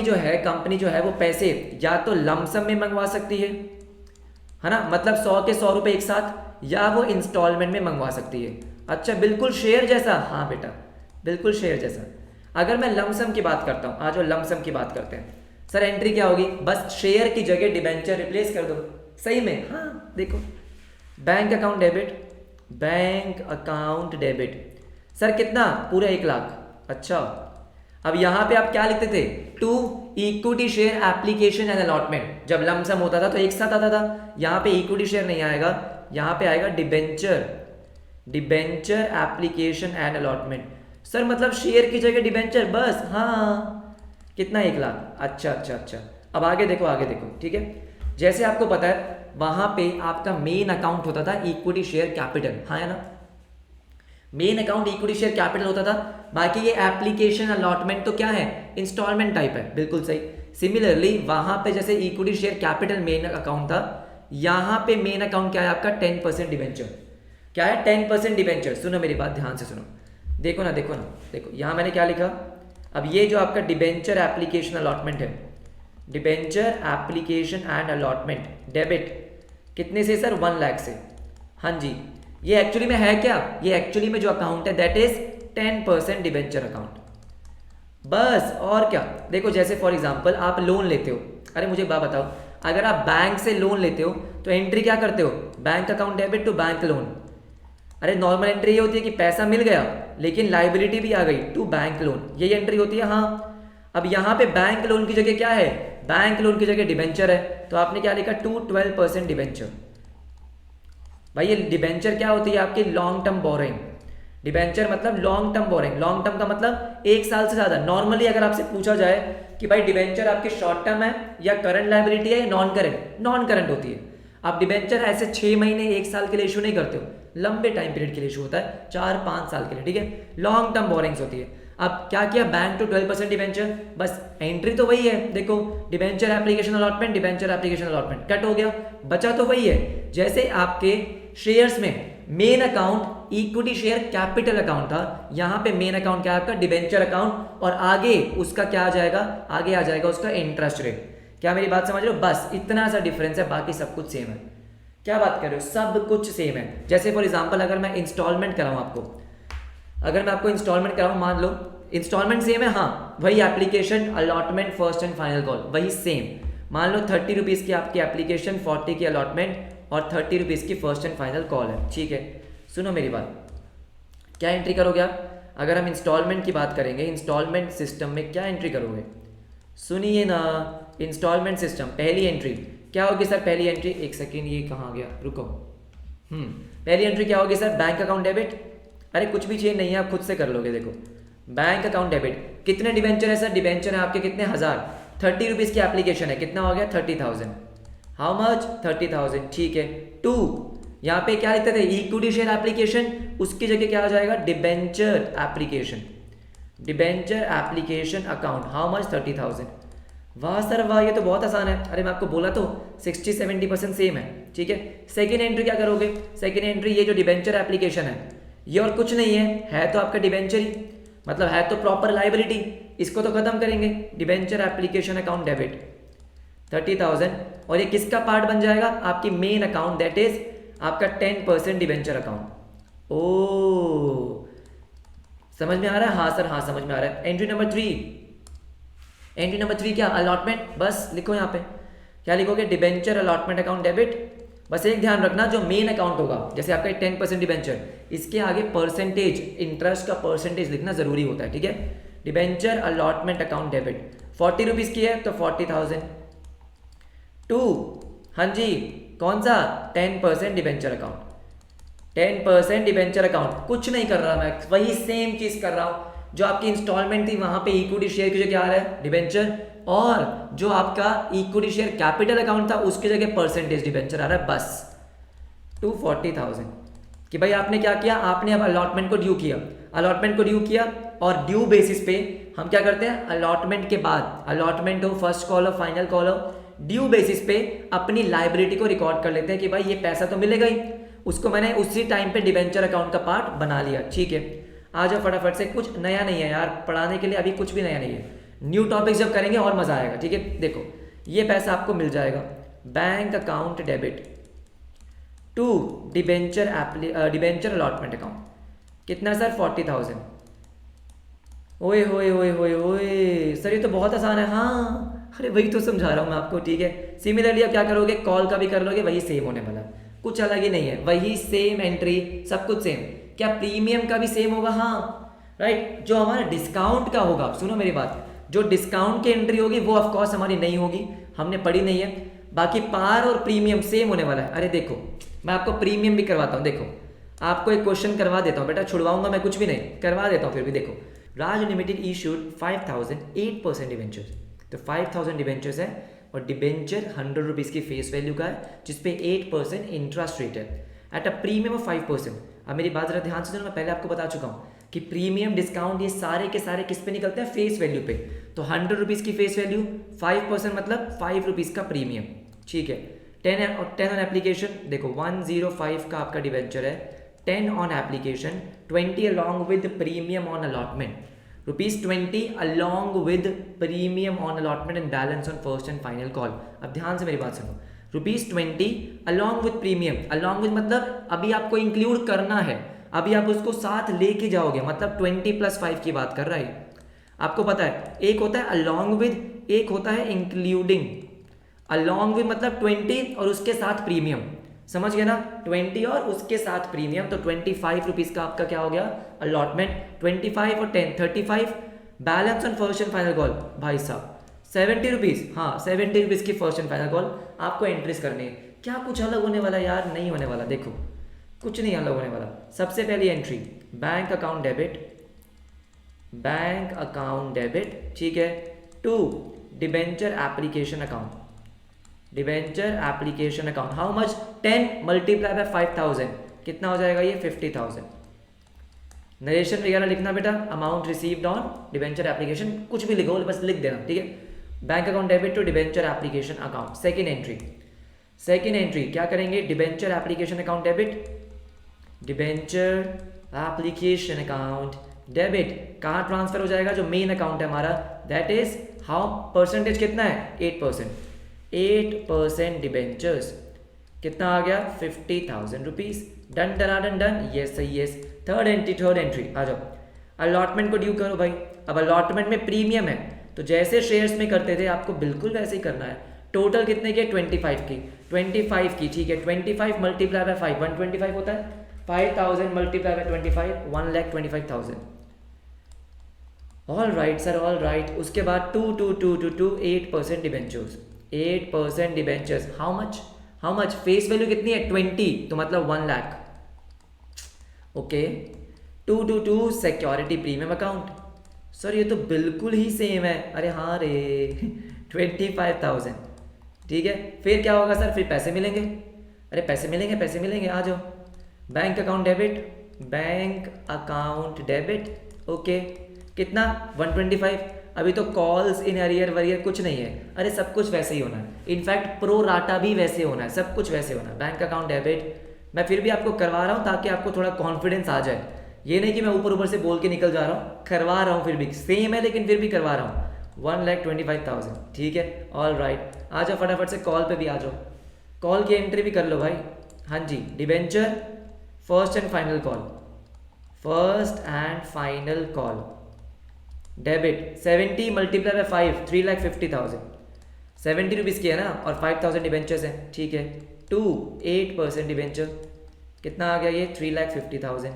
जो है वो पैसे या तो लमसम में मंगवा सकती है ना, मतलब 100 के 100 रुपये एक साथ, या वो इंस्टॉलमेंट में मंगवा सकती है। अच्छा, बिल्कुल शेयर जैसा? हाँ बेटा, बिल्कुल शेयर जैसा। अगर मैं लमसम की बात करता हूँ, आज वो लमसम की बात करते हैं। सर एंट्री क्या होगी? बस शेयर की जगह डिबेंचर रिप्लेस कर दो। सही में? हाँ देखो, बैंक अकाउंट डेबिट। सर कितना? पूरा 1 लाख। अच्छा, अब यहां पे आप क्या लिखते थे? To equity share application and allotment. जब लमसम होता था तो एक साथ आता था, यहां पे इक्विटी शेयर नहीं आएगा, यहां पे आएगा debenture application and allotment. Sir मतलब शेयर की जगह डिबेंचर, बस। हाँ, कितना? 1 लाख। अच्छा। अब आगे देखो, ठीक है। जैसे आपको पता है वहां पे आपका मेन अकाउंट होता था इक्विटी शेयर कैपिटल, हाँ है ना, main account equity share capital होता था। बाकी ये एप्लीकेशन अलॉटमेंट तो क्या है? इंस्टॉलमेंट टाइप है, बिल्कुल सही। सिमिलरली वहां पे जैसे equity share capital main account था, यहां पे मेन अकाउंट क्या है आपका? 10% डिबेंचर। क्या है? 10% डिबेंचर। सुनो मेरी बात ध्यान से सुनो, देखो ना, यहां मैंने क्या लिखा। अब ये जो आपका डिबेंचर एप्लीकेशन अलॉटमेंट है, debenture application and allotment debit कितने से सर? 1 लाख से। हाँ जी, ये एक्चुअली में है क्या? ये एक्चुअली में जो अकाउंट है दैट इज 10% डिबेंचर अकाउंट, बस। और क्या? देखो जैसे फॉर एग्जांपल आप लोन लेते हो, अरे मुझे बात बताओ, अगर आप बैंक से लोन लेते हो तो एंट्री क्या करते हो? Bank account debit to bank loan. अरे नॉर्मल एंट्री ये होती है कि पैसा मिल गया लेकिन लाइबिलिटी भी आ गई टू बैंक लोन, यही एंट्री होती है। हाँ अब यहाँ पे बैंक लोन की जगह क्या है, बैंक लोन की जगह डिबेंचर है, तो आपने क्या लिखा टू 12% डिबेंचर। भाई ये डिबेंचर क्या होती है आपकी लॉन्ग टर्म बोरिंग। डिबेंचर मतलब long term borrowing, long term का मतलब 1 साल से ज़्यादा। नॉर्मली अगर आपसे पूछा जाए कि भाई डिबेंचर आपकी शॉर्ट टर्म है या करंट लाइबिलिटी है या नॉन करंट, नॉन करंट होती है। आप डिबेंचर ऐसे 6 महीने 1 साल के लिए इशू नहीं करते हो, लंबे टाइम पीरियड के लिए इशू होता है, 4-5 साल के लिए, ठीक है, लॉन्ग टर्म बोरिंग्स होती है। अब क्या किया, बैंक टू 12% डिबेंचर, बस एंट्री तो वही है, देखो debenture application allotment, debenture application allotment cut हो गया, बचा तो वही है। जैसे आपके शेयर्स में main account equity share capital account था, यहाँ पे मेन अकाउंट क्या है आपका डिबेंचर अकाउंट, और आगे उसका क्या आ जाएगा, आगे आ जाएगा उसका इंटरेस्ट रेट। क्या मेरी बात समझ रहे हो, बस इतना सा डिफरेंस है, बाकी सब कुछ सेम है। क्या बात कर रहे हो, सब कुछ सेम है। जैसे फॉर एग्जांपल अगर मैं इंस्टॉलमेंट कराऊँ आपको, अगर मैं आपको इंस्टॉलमेंट कराऊँ, मान लो इंस्टॉलमेंट सेम है, हाँ वही application allotment first and final call वही सेम। मान लो 30 रुपीज़ की आपकी एप्लीकेशन, 40 की अलॉटमेंट और 30 रुपीज़ की फर्स्ट एंड फाइनल कॉल है, ठीक है। सुनो मेरी बात, क्या एंट्री करोगे आप, अगर हम इंस्टॉलमेंट की बात करेंगे, इंस्टॉलमेंट सिस्टम में क्या एंट्री करोगे, सुनिए ना, इंस्टॉलमेंट सिस्टम पहली एंट्री क्या होगी सर, पहली एंट्री, एक सेकेंड ये कहाँ गया, रुको, पहली एंट्री क्या होगी सर, बैंक अकाउंट डेबिट। अरे कुछ भी चेंज नहीं है, आप खुद से कर लोगे, देखो बैंक अकाउंट डेबिट। कितने डिबेंचर है सर, डिबेंचर है आपके कितने, 1000, 30 रुपीज़ की एप्लीकेशन है, कितना हो गया 30,000, हाउ मच 30,000, ठीक है। टू यहाँ पे क्या लिखते थे, इक्विटी शेयर एप्लीकेशन, उसकी जगह क्या आ जाएगा debenture application, debenture application account, how much 30,000। वाह सर वाह, ये तो बहुत आसान है, अरे मैं आपको बोला तो 60-70% सेम है, ठीक है। सेकेंड एंट्री क्या करोगे, सेकेंड एंट्री ये जो डिबेंचर एप्लीकेशन है ये और कुछ नहीं है तो आपका डिबेंचर ही, मतलब है तो प्रॉपर लाइबिलिटी, इसको तो खत्म करेंगे, डिबेंचर एप्लीकेशन अकाउंट डेबिट 30,000, और ये किसका पार्ट बन जाएगा, आपकी मेन अकाउंट, दैट इज आपका 10% डिबेंचर अकाउंट। ओ समझ में आ रहा है, हाँ सर हाँ समझ में आ रहा है। एंट्री नंबर 3, एंट्री नंबर 3 क्या, अलॉटमेंट, बस लिखो यहाँ पे क्या लिखोगे, डिबेंचर अलॉटमेंट अकाउंट डेबिट। बस एक ध्यान रखना, जो मेन अकाउंट होगा जैसे आपका 10% डिबेंचर, इसके आगे परसेंटेज, इंटरेस्ट का परसेंटेज लिखना जरूरी होता है, ठीक है। Debenture allotment account debit 40 rupees की है तो 40,000। टू, हाँ जी कौन सा, 10% डिबेंचर अकाउंट, 10% डिबेंचर अकाउंट, कुछ नहीं कर रहा मैं, वही सेम चीज़ कर रहा हूँ। जो आपकी इंस्टॉलमेंट थी वहाँ पे इक्विटी शेयर की जगह क्या आ रहा है डिबेंचर, और जो आपका इक्विटी शेयर कैपिटल अकाउंट था उसकी जगह परसेंटेज डिबेंचर आ रहा है, बस 240,000। कि भाई आपने क्या किया, आपने अब अलॉटमेंट को ड्यू किया, अलॉटमेंट को ड्यू किया, और ड्यू बेसिस पे हम क्या करते हैं, अलॉटमेंट के बाद, अलॉटमेंट हो फर्स्ट कॉल हो फाइनल कॉल हो, ड्यू बेसिस पे अपनी लाइबिलिटी को रिकॉर्ड कर लेते हैं कि भाई ये पैसा तो मिलेगा ही, उसको मैंने उसी टाइम पे डिबेंचर अकाउंट का पार्ट बना लिया, ठीक है। आ जाओ फटाफट से, कुछ नया नहीं है यार पढ़ाने के लिए, अभी कुछ भी नया नहीं है, न्यू टॉपिक जब करेंगे और मजा आएगा, ठीक है। देखो ये पैसा आपको मिल जाएगा, bank account debit to debenture debenture allotment account, कितना सर 40,000। ओए होए होए होए होए सर ये तो बहुत आसान है, हाँ अरे वही तो समझा रहा हूँ मैं आपको, ठीक है। सिमिलरली आप क्या करोगे, कॉल का भी कर लोगे, वही सेम होने वाला, कुछ अलग ही नहीं है, वही सेम एंट्री, सब कुछ सेम। क्या प्रीमियम का भी सेम होगा, हाँ राइट। जो हमारा डिस्काउंट का होगा, सुनो मेरी बात, जो डिस्काउंट की एंट्री होगी वो ऑफकोर्स हमारी नहीं होगी, हमने पढ़ी नहीं है। बाकी पार और प्रीमियम सेम होने वाला है। अरे देखो मैं आपको प्रीमियम भी करवाता हूँ, देखो आपको एक क्वेश्चन करवा देता हूँ बेटा, छुड़वाऊंगा मैं कुछ भी नहीं, करवा देता हूँ फिर भी। देखो राज लिमिटेड इशूड 5,000 8% डिबेंचर्स, तो 5,000 डिबेंचर्स है और डिबेंचर 100 रुपीज़ की फेस वैल्यू का है जिसपे 8% इंटरेस्ट रेट है एट अ प्रीमियम ऑफ 5%। अब मेरी बात जरा ध्यान से सुनो, मैं पहले आपको बता चुका हूँ कि प्रीमियम डिस्काउंट ये सारे के सारे किस पे निकलते हैं, फेस वैल्यू पे। तो 100 रुपीज़ की फेस वैल्यू, 5% मतलब 5 रुपीज़ का प्रीमियम, ठीक है। 10 ऑन एप्लीकेशन, देखो 105 का आपका डिबेंचर है, 10 on application, 20 along with premium on allotment, ₹20 along with premium on allotment and balance on first and final call. अब ध्यान से मेरी बात सुनो, ₹20 along with premium, along with मतलब अभी आपको इंक्लूड करना है, अभी आप उसको साथ लेके जाओगे, मतलब 20 + 5 की बात कर रहा है। आपको पता है एक होता है अलॉन्ग विद, एक होता है इंक्लूडिंग। अलॉन्ग विद मतलब 20 और उसके साथ प्रीमियम, समझ गए ना, 20 और उसके साथ प्रीमियम, तो 25 रुपीज़ का आपका क्या हो गया अलॉटमेंट, 25 और 10 35, balance on first and final call भाई साहब 70 रुपीज़, हाँ 70 रुपीज़ की फर्स्ट एंड फाइनल कॉल आपको एंट्रीज करनी है। क्या कुछ अलग होने वाला यार, नहीं होने वाला, देखो कुछ नहीं अलग होने वाला। सबसे पहली entry bank account debit, bank account debit, ठीक है, to debenture application account, debenture application account, how much 10 multiply by 5000, कितना हो जाएगा ये 50,000। नरेशन वगैरह लिखना बेटा, amount received on debenture application, कुछ भी लिखो बस लिख देना, ठीक है। Bank account debit to debenture application account. Second entry, second entry क्या करेंगे, debenture application account debit, debenture application account debit, कहाँ ट्रांसफर हो जाएगा, जो मेन अकाउंट है हमारा, दैट इज हाउ परसेंटेज कितना है 8%, 8% डिबेंचर्स, कितना आ गया 50,000 rupees. Done done done done, yes yes. Third entry, third entry आ जाओ, अलॉटमेंट को ड्यू करो भाई। अब अलॉटमेंट में प्रीमियम है तो जैसे शेयर्स में करते थे आपको बिल्कुल वैसे ही करना है। टोटल कितने की, 25 की, 25 की, ठीक है। 25 मल्टीप्लाई बाय 5 125 होता है, 5000 multiply by 25 1,25,000। All right sir, all right. उसके बाद 8% debentures, 8% debentures, how much, how much, face value कितनी है 20, तो मतलब 1 lakh, okay. Security premium account, sir ये तो बिल्कुल ही सेम है, अरे हाँ रे 25,000, ठीक है। फिर क्या होगा सर, फिर पैसे मिलेंगे, अरे पैसे मिलेंगे, पैसे मिलेंगे, आ जाओ। Bank account debit, bank account debit, okay, कितना 125। अभी तो कॉल्स इन अरियर वरियर कुछ नहीं है, अरे सब कुछ वैसे ही होना है, इनफैक्ट प्रो राटा भी वैसे होना है, सब कुछ वैसे होना है। बैंक अकाउंट डेबिट मैं फिर भी आपको करवा रहा हूँ ताकि आपको थोड़ा कॉन्फिडेंस आ जाए, ये नहीं कि मैं ऊपर ऊपर से बोल के निकल जा रहा हूँ, करवा रहा हूँ, फिर भी सेम है लेकिन फिर भी करवा रहा हूँ। 1,25,000, ठीक है, ऑल राइट। आ जाओ फटाफट से कॉल पे भी आ जाओ, कॉल की एंट्री भी कर लो भाई। हाँ जी, debenture first and final call, first and final call debit 70 multiply by 5 3,50,000, 70 rupees की है ना, और 5,000 डिबेंचर्स हैं, ठीक है। 8% डिबेंचर, कितना आ गया ये 3,50,000,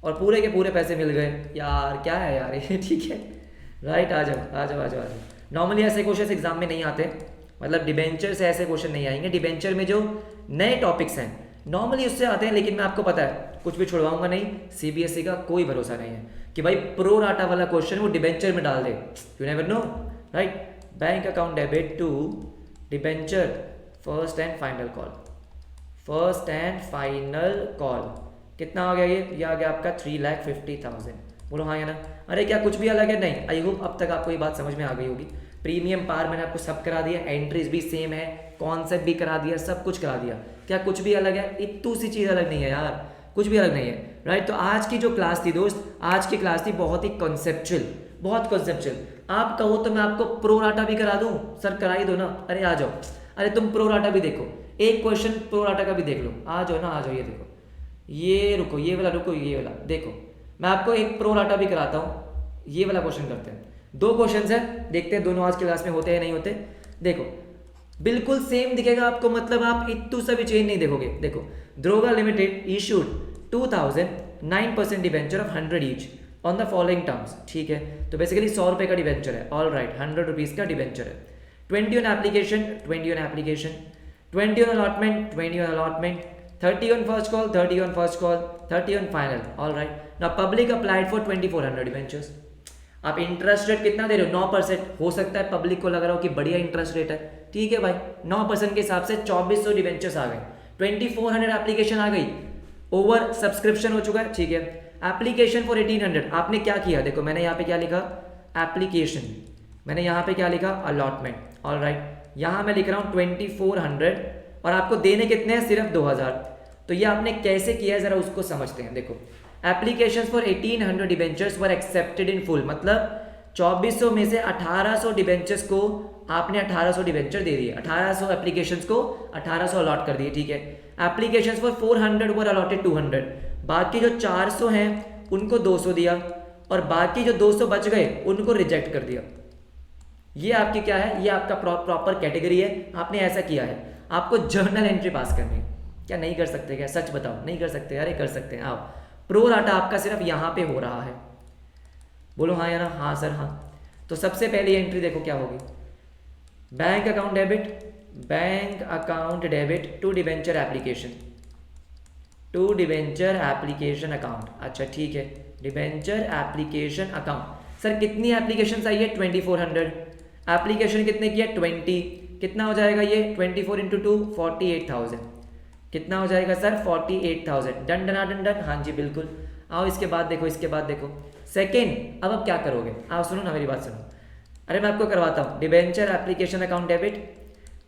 और पूरे के पूरे पैसे मिल गए यार, क्या है यार ये ठीक है, राइट। आ जाओ आ जाओ आ जाओ आ जाओ। नॉर्मली ऐसे क्वेश्चन एग्जाम में नहीं आते, मतलब डिबेंचर से ऐसे क्वेश्चन नहीं आएंगे। डिबेंचर में जो नए टॉपिक्स हैं नॉर्मली उससे आते हैं, लेकिन मैं आपको पता है कुछ भी छुड़वाऊंगा नहीं, सीबीएसई का कोई भरोसा नहीं है कि भाई प्रो राटा वाला क्वेश्चन वो डिबेंचर में डाल दे, you never know, right. Bank account debit to debenture first and final call, first and final call, कितना आ गया ये आ गया आपका 3,50,000। बोलो हाँ या ना, अरे क्या कुछ भी अलग है, नहीं। आई होप अब तक आपको ये बात समझ में आ गई होगी। प्रीमियम पार मैंने आपको सब करा दिया, एंट्रीज भी सेम है, कॉन्सेप्ट भी करा दिया, सब कुछ करा दिया। क्या कुछ भी अलग है, इतनी सी चीज़ अलग नहीं है यार, कुछ भी अलग नहीं है, राइट। तो आज की जो क्लास थी दोस्त, आज की क्लास थी बहुत ही कॉन्सेप्चुअल, बहुत कॉन्सेप्चुअल। आप कहो तो मैं आपको प्रो राटा भी करा दूं, सर करा ही दो ना, अरे आ जाओ, अरे तुम प्रो राटा भी देखो, एक क्वेश्चन प्रो राटा का भी देख लो, आ जाओ ना, आ जाओ। ये देखो, ये रुको, ये वाला रुको, ये वाला देखो, मैं आपको एक प्रो राटा भी कराता हूँ। ये वाला क्वेश्चन करते हैं, 2 क्वेश्चन है, देखते हैं दोनों आज की क्लास में होते हैं नहीं होते। देखो बिल्कुल सेम दिखेगा आपको, मतलब आप इतू सा भी चेंज नहीं देखोगे। देखो, द्रोगा limited issued 2,009% debenture of 100 each on the following terms, ठीक है। तो बेसिकली 100 रुपये का डिबेंचर है, ऑल राइट, 100 रुपीज़ का डिबेंचर है। 20 on application, 20 on application, 20 on allotment, 20 on allotment, 30 on first call, 30 on first call, 30 on final, all right. Now public applied for 2,400 debentures. आप interest rate कितना दे रहे हो, 9%। हो सकता है पब्लिक को लग रहा हो कि बढ़िया इंटरेस्ट रेट है, ठीक है भाई, 9% के हिसाब से 2,400 डिबेंचर्स आ गए, 2,400 एप्लीकेशन आ गई, ओवर सब्सक्रिप्शन हो चुका है, ठीक है। एप्लीकेशन फॉर 1,800, आपने क्या किया, देखो मैंने यहाँ पे क्या लिखा, एप्लीकेशन, मैंने यहाँ पे क्या लिखा, अलॉटमेंट, ऑल राइट। यहाँ मैं लिख रहा हूँ 2,400, और आपको देने कितने हैं, सिर्फ 2,000। तो ये आपने कैसे किया है जरा उसको समझते हैं। देखो, applications for 1,800 debentures were accepted in full, मतलब 2,400 में से 1,800 डिबेंचर्स को आपने 1,800 डिबेंचर दे दिए, 1,800 एप्लीकेशंस को 1,800 अलॉट कर दिए, ठीक है। एप्लीकेशंस फॉर 400 वर अलॉटेड 200, बाकी जो 400 हैं उनको 200 दिया, और बाकी जो 200 बच गए उनको रिजेक्ट कर दिया। ये आपकी क्या है, ये आपका प्रॉपर कैटेगरी है, आपने ऐसा किया है। आपको जर्नल एंट्री पास करनी है, क्या नहीं कर सकते क्या? सच बताओ, नहीं कर सकते? अरे कर सकते हैं, आओ। प्रो राटा आपका सिर्फ यहाँ पे हो रहा है, बोलो हाँ या ना? हाँ सर हाँ। तो सबसे पहली एंट्री देखो क्या होगी, bank account debit, bank account debit to debenture application, to debenture application account. अच्छा ठीक है, डिवेंचर एप्लीकेशन अकाउंट। सर कितनी एप्लीकेशन आई है? 2400। एप्लीकेशन कितने की है? 20। कितना हो जाएगा ये? 24 इंटू 2 48,000। कितना हो जाएगा सर? 48,000। डन डना डन डन, हाँ जी बिल्कुल। आओ इसके बाद देखो, इसके बाद देखो सेकेंड। अब क्या करोगे? आओ सुनो ना मेरी बात सुनो। अरे मैं आपको करवाता हूँ, डिवेंचर एप्लीकेशन अकाउंट डेबिट,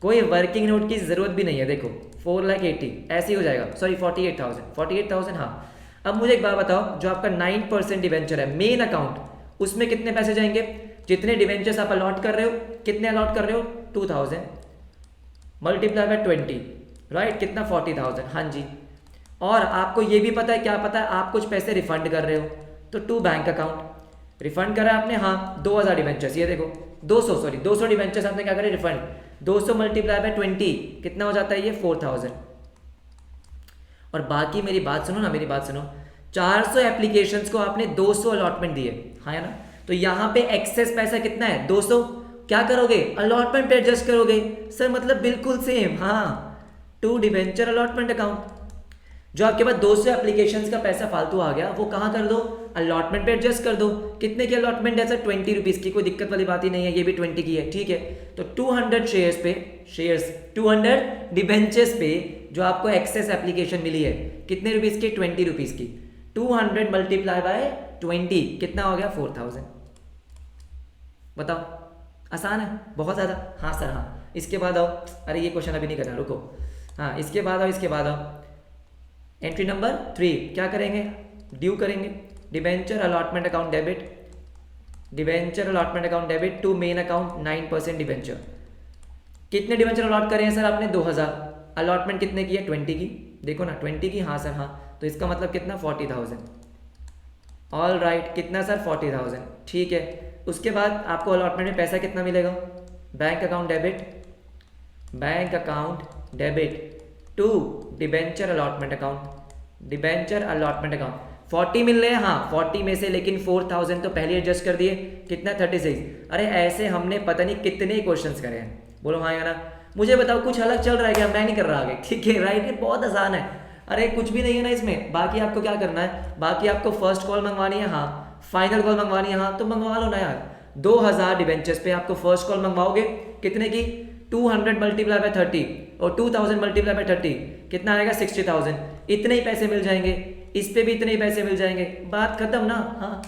कोई वर्किंग नोट की जरूरत भी नहीं है। देखो 4,80,000 ऐसे ही हो जाएगा, सॉरी 48,000 हाँ। अब मुझे एक बात बताओ, जो आपका 9% डिवेंचर है मेन अकाउंट, उसमें कितने पैसे जाएंगे? जितने डिवेंचर्स आप अलॉट कर रहे हो, कितने अलॉट कर रहे हो? 2,000 मल्टीप्लाई बाय 20, राइट? कितना? 40,000, हाँ जी। और आपको ये भी पता है, क्या पता है? आप कुछ पैसे रिफंड कर रहे हो, तो टू बैंक अकाउंट रिफंड करा आपने, हाँ 2,000 डिवेंचर्स, ये देखो 200 डिवेंचर्स आपने क्या करे? रिफंड। 200 मल्टीप्लाई बाय 20 कितना हो जाता है? ये 4,000। और बाकी मेरी बात सुनो ना, मेरी बात सुनो, 400 एप्लीकेशंस को आपने 200 अलॉटमेंट दिए, हाँ है ना? तो यहाँ पे एक्सेस पैसा कितना है? 200। क्या करोगे? अलॉटमेंट पे एडजस्ट करोगे। सर मतलब बिल्कुल सेम, हाँ, टू डिवेंचर अलॉटमेंट अकाउंट। जो आपके पास 200 एप्लीकेशंस का पैसा फालतू आ गया, वो कहाँ कर दो? अलॉटमेंट पे एडजस्ट कर दो। कितने की अलॉटमेंट है सर? 20 रुपीज़ की, कोई दिक्कत वाली बात ही नहीं है, ये भी 20 की है, ठीक है। तो 200 शेयर्स पे, 200 डिबेंचर्स पे जो आपको एक्सेस एप्लीकेशन मिली है, कितने रुपीज़ की? 20 रुपीज़ की। 200 मल्टीप्लाई बाय 20 कितना हो गया? 4,000। बताओ, आसान है बहुत ज़्यादा? हाँ सर हाँ। इसके बाद आओ, अरे ये क्वेश्चन अभी नहीं करना, रुको। हाँ इसके बाद आओ, इसके बाद आओ, एंट्री नंबर 3 क्या करेंगे? ड्यू करेंगे। Debenture allotment account debit, debenture allotment account debit to main account 9% debenture. कितने डिवेंचर अलॉट करे हैं सर आपने? 2,000। अलॉटमेंट कितने की है? 20 की। देखो ना 20 की, हाँ सर हाँ। तो इसका मतलब कितना? 40,000। ऑल राइट, कितना सर? 40,000, ठीक है। उसके बाद आपको अलॉटमेंट में पैसा कितना मिलेगा? Bank account debit, bank account debit to debenture allotment account, debenture allotment account. 40 मिल रहे हैं, हाँ 40 में से, लेकिन 4,000 तो पहले एडजस्ट कर दिए, कितना? 36। अरे ऐसे हमने पता नहीं कितने क्वेश्चंस करे हैं, बोलो हाँ या ना? मुझे बताओ कुछ अलग चल रहा है क्या? मैं नहीं कर रहा आगे, ठीक है राइट? ये बहुत आसान है, अरे कुछ भी नहीं है ना इसमें। बाकी आपको क्या करना है? बाकी आपको फर्स्ट कॉल मंगवानी है, हाँ फाइनल कॉल मंगवानी है, हाँ तो मंगवा लो ना यार। 2,000 डिबेंचर्स पे आपको फर्स्ट कॉल मंगवाओगे, कितने की? 200 मल्टीप्लाई बाय 30 और 2,000 मल्टीप्लाई बाय 30 कितना आएगा? 60,000। इतने ही पैसे मिल जाएंगे, इस पे भी इतने ही पैसे मिल जाएंगे, बात खत्म ना। हाँ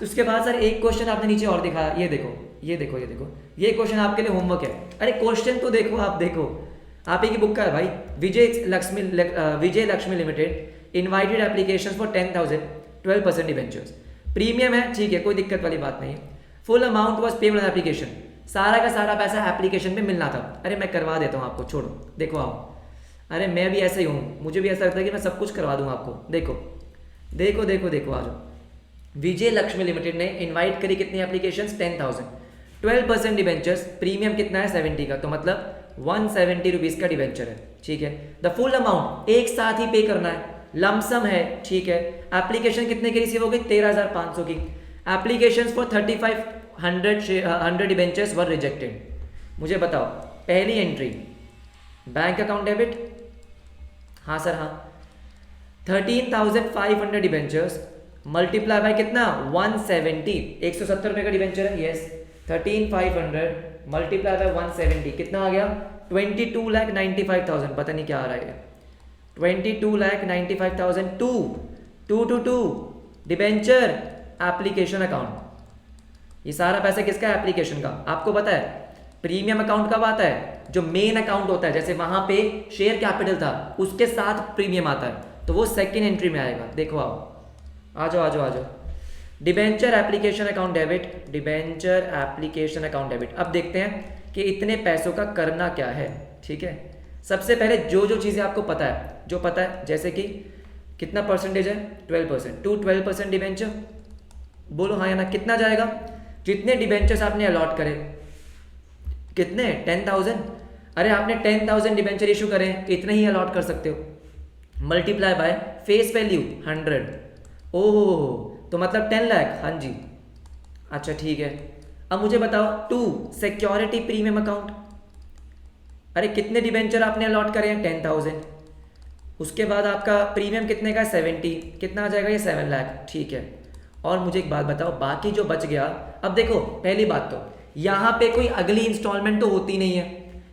उसके बाद सर एक क्वेश्चन आपने नीचे और दिखाया, ये देखो ये देखो ये देखो, ये क्वेश्चन आपके लिए होमवर्क है। अरे क्वेश्चन तो देखो, आप देखो, आप ही की बुक का है भाई। Vijay Lakshmi limited invited application for 10,000 12% debentures. Premium है, ठीक है, कोई दिक्कत वाली बात नहीं है। Full amount was paid on application, सारा का सारा पैसा एप्लीकेशन पे मिलना था। अरे मैं करवा देता हूँ आपको, छोड़ो देखो आओ। अरे मैं भी ऐसे ही हूँ, मुझे भी ऐसा लगता है कि मैं सब कुछ करवा दूँ आपको। देखो देखो देखो देखो आ जाओ। विजय लक्ष्मी लिमिटेड ने इनवाइट करी कितनी एप्लीकेशंस? 10,000, 12% डिबेंचर्स, प्रीमियम कितना है? 70 का, तो मतलब 170 रुपीज़ का डिबेंचर है, ठीक है। द फुल अमाउंट एक साथ ही पे करना है, लमसम है, ठीक है। एप्लीकेशन कितने की रिसीव हो गई? 13,500 की। Application for 3,500 debentures were rejected. मुझे बताओ पहली एंट्री बैंक अकाउंट डेबिट, हाँ सर हाँ, 13,500 डिबेंचर्स मल्टीप्लाई बाय कितना? 170, 170 रुपये का डिबेंचर है, यस। 13,500 मल्टीप्लाई बाय 170 कितना आ गया? 22,95,000। पता नहीं क्या आ रहा है, 22,95,000 टू डिबेंचर एप्लीकेशन अकाउंट। ये सारा पैसा किसका है? एप्लीकेशन का। आपको पता है प्रीमियम अकाउंट कब आता है? जो मेन अकाउंट होता है, जैसे वहां पे शेयर कैपिटल था उसके साथ प्रीमियम आता है, तो वो सेकेंड एंट्री में आएगा। देखो आओ, आ जाओ आ जाओ आ जाओ। Debenture application account debit, debenture application account debit. अब देखते हैं कि इतने पैसों का करना क्या है, ठीक है। सबसे पहले जो जो चीज़ें आपको पता है, जो पता है, जैसे कि कितना परसेंटेज है? 12%, टू 12% डिबेंचर, बोलो हाँ या ना? कितना जाएगा? जितने डिबेंचर्स आपने अलॉट करे, कितने? 10,000। अरे आपने 10,000 डिबेंचर इशू करें, इतने ही अलॉट कर सकते हो, मल्टीप्लाई बाय फेस वैल्यू 100। ओह, तो मतलब 10 लाख। हाँ जी, अच्छा ठीक है। अब मुझे बताओ 2 सिक्योरिटी प्रीमियम अकाउंट। अरे कितने डिबेंचर आपने अलॉट करे हैं? 10,000। उसके बाद आपका प्रीमियम कितने का? 70। कितना आ जाएगा ये? 7 लाख। ठीक है। और मुझे एक बात बताओ, बाकी जो बच गया, अब देखो पहली बात तो यहाँ पे कोई अगली इंस्टॉलमेंट तो होती नहीं है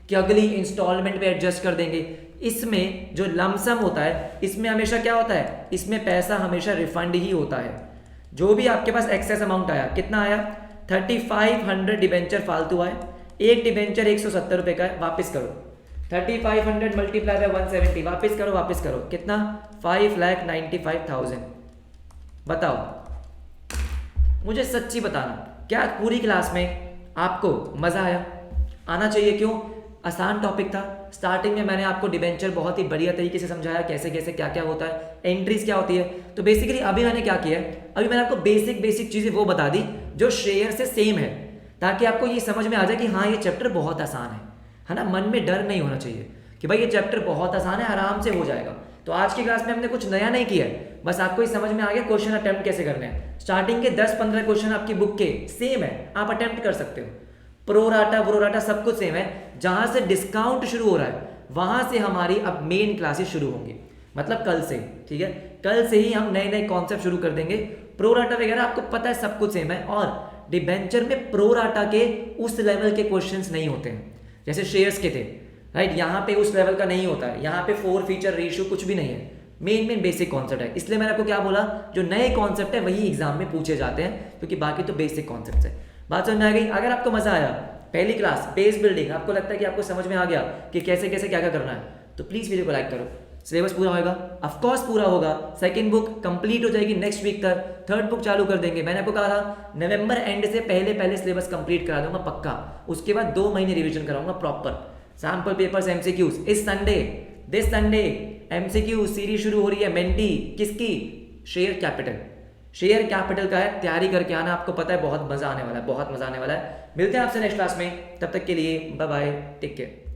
कि अगली इंस्टॉलमेंट पे एडजस्ट कर देंगे। इसमें जो लमसम होता है, इसमें हमेशा क्या होता है? इसमें पैसा हमेशा रिफंड ही होता है। जो भी आपके पास एक्सेस अमाउंट आया, कितना आया? 3500 डिबेंचर फालतू आए। एक डिबेंचर 170 रुपये का है, वापस करो। 3500 मल्टीप्लाई बाय 170, वापस करो वापस करो। कितना? 5,95,000। बताओ, मुझे सच्ची बताना, क्या पूरी क्लास में आपको मज़ा आया? आना चाहिए। क्यों? आसान टॉपिक था। स्टार्टिंग में मैंने आपको डिबेंचर बहुत ही बढ़िया तरीके से समझाया, कैसे कैसे क्या क्या होता है, एंट्रीज क्या होती है। तो बेसिकली अभी मैंने क्या किया है, अभी मैंने आपको बेसिक चीज़ें वो बता दी जो शेयर से सेम है, ताकि आपको ये समझ में आ जाए कि हाँ ये चैप्टर बहुत आसान है ना। मन में डर नहीं होना चाहिए कि भाई ये चैप्टर बहुत आसान है, आराम से हो जाएगा। तो आज की क्लास में हमने कुछ नया नहीं किया है, बस आपको ये समझ में आ गया क्वेश्चन अटेम्प्ट कैसे करने हैं। स्टार्टिंग के 10-15 क्वेश्चन आपकी बुक के सेम है, आप अटेम्प्ट कर सकते हो। प्रोराटा व्रोराटा सब कुछ सेम है। जहां से डिस्काउंट शुरू हो रहा है वहां से हमारी अब मेन क्लासेस शुरू होंगी, मतलब कल से। ठीक है, कल से ही हम नए नए कॉन्सेप्ट शुरू कर देंगे। प्रोराटा वगैरह आपको पता है, सब कुछ सेम है। और डिबेंचर में प्रोराटा के उस लेवल के क्वेश्चंस नहीं होते हैं जैसे शेयर्स के थे, राइट। यहाँ पे उस लेवल का नहीं होता है, यहाँ पे 4 फीचर रेशियो कुछ भी नहीं है। मेन बेसिक कॉन्सेप्ट है। इसलिए मैंने आपको क्या बोला, जो नए कॉन्सेप्ट है वही एग्जाम में पूछे जाते हैं, क्योंकि बाकी तो बेसिक कॉन्सेप्ट है। बात समझ में आ गई? अगर आपको मजा आया, पहली क्लास बेस बिल्डिंग, आपको लगता है कि आपको समझ में आ गया कि कैसे कैसे क्या क्या करना है, तो प्लीज वीडियो को लाइक करो। सिलेबस पूरा होगा, ऑफकोर्स पूरा होगा। सेकंड बुक कंप्लीट हो जाएगी नेक्स्ट वीक तक, थर्ड बुक चालू कर देंगे। मैंने आपको कहा था नवंबर एंड से पहले पहले सिलेबस कंप्लीट करा दूंगा पक्का। उसके बाद 2 महीने रिवीजन कराऊंगा प्रॉपर। Sample papers, MCQs. इस Sunday, this Sunday MCQ series शुरू हो रही है मेंटी किसकी? Share capital. शेयर कैपिटल का है, तैयारी करके आना। आपको पता है बहुत मजा आने वाला है, बहुत मजा आने वाला है। मिलते हैं आपसे नेक्स्ट क्लास में, तब तक के लिए बाय बाय, टेक केयर।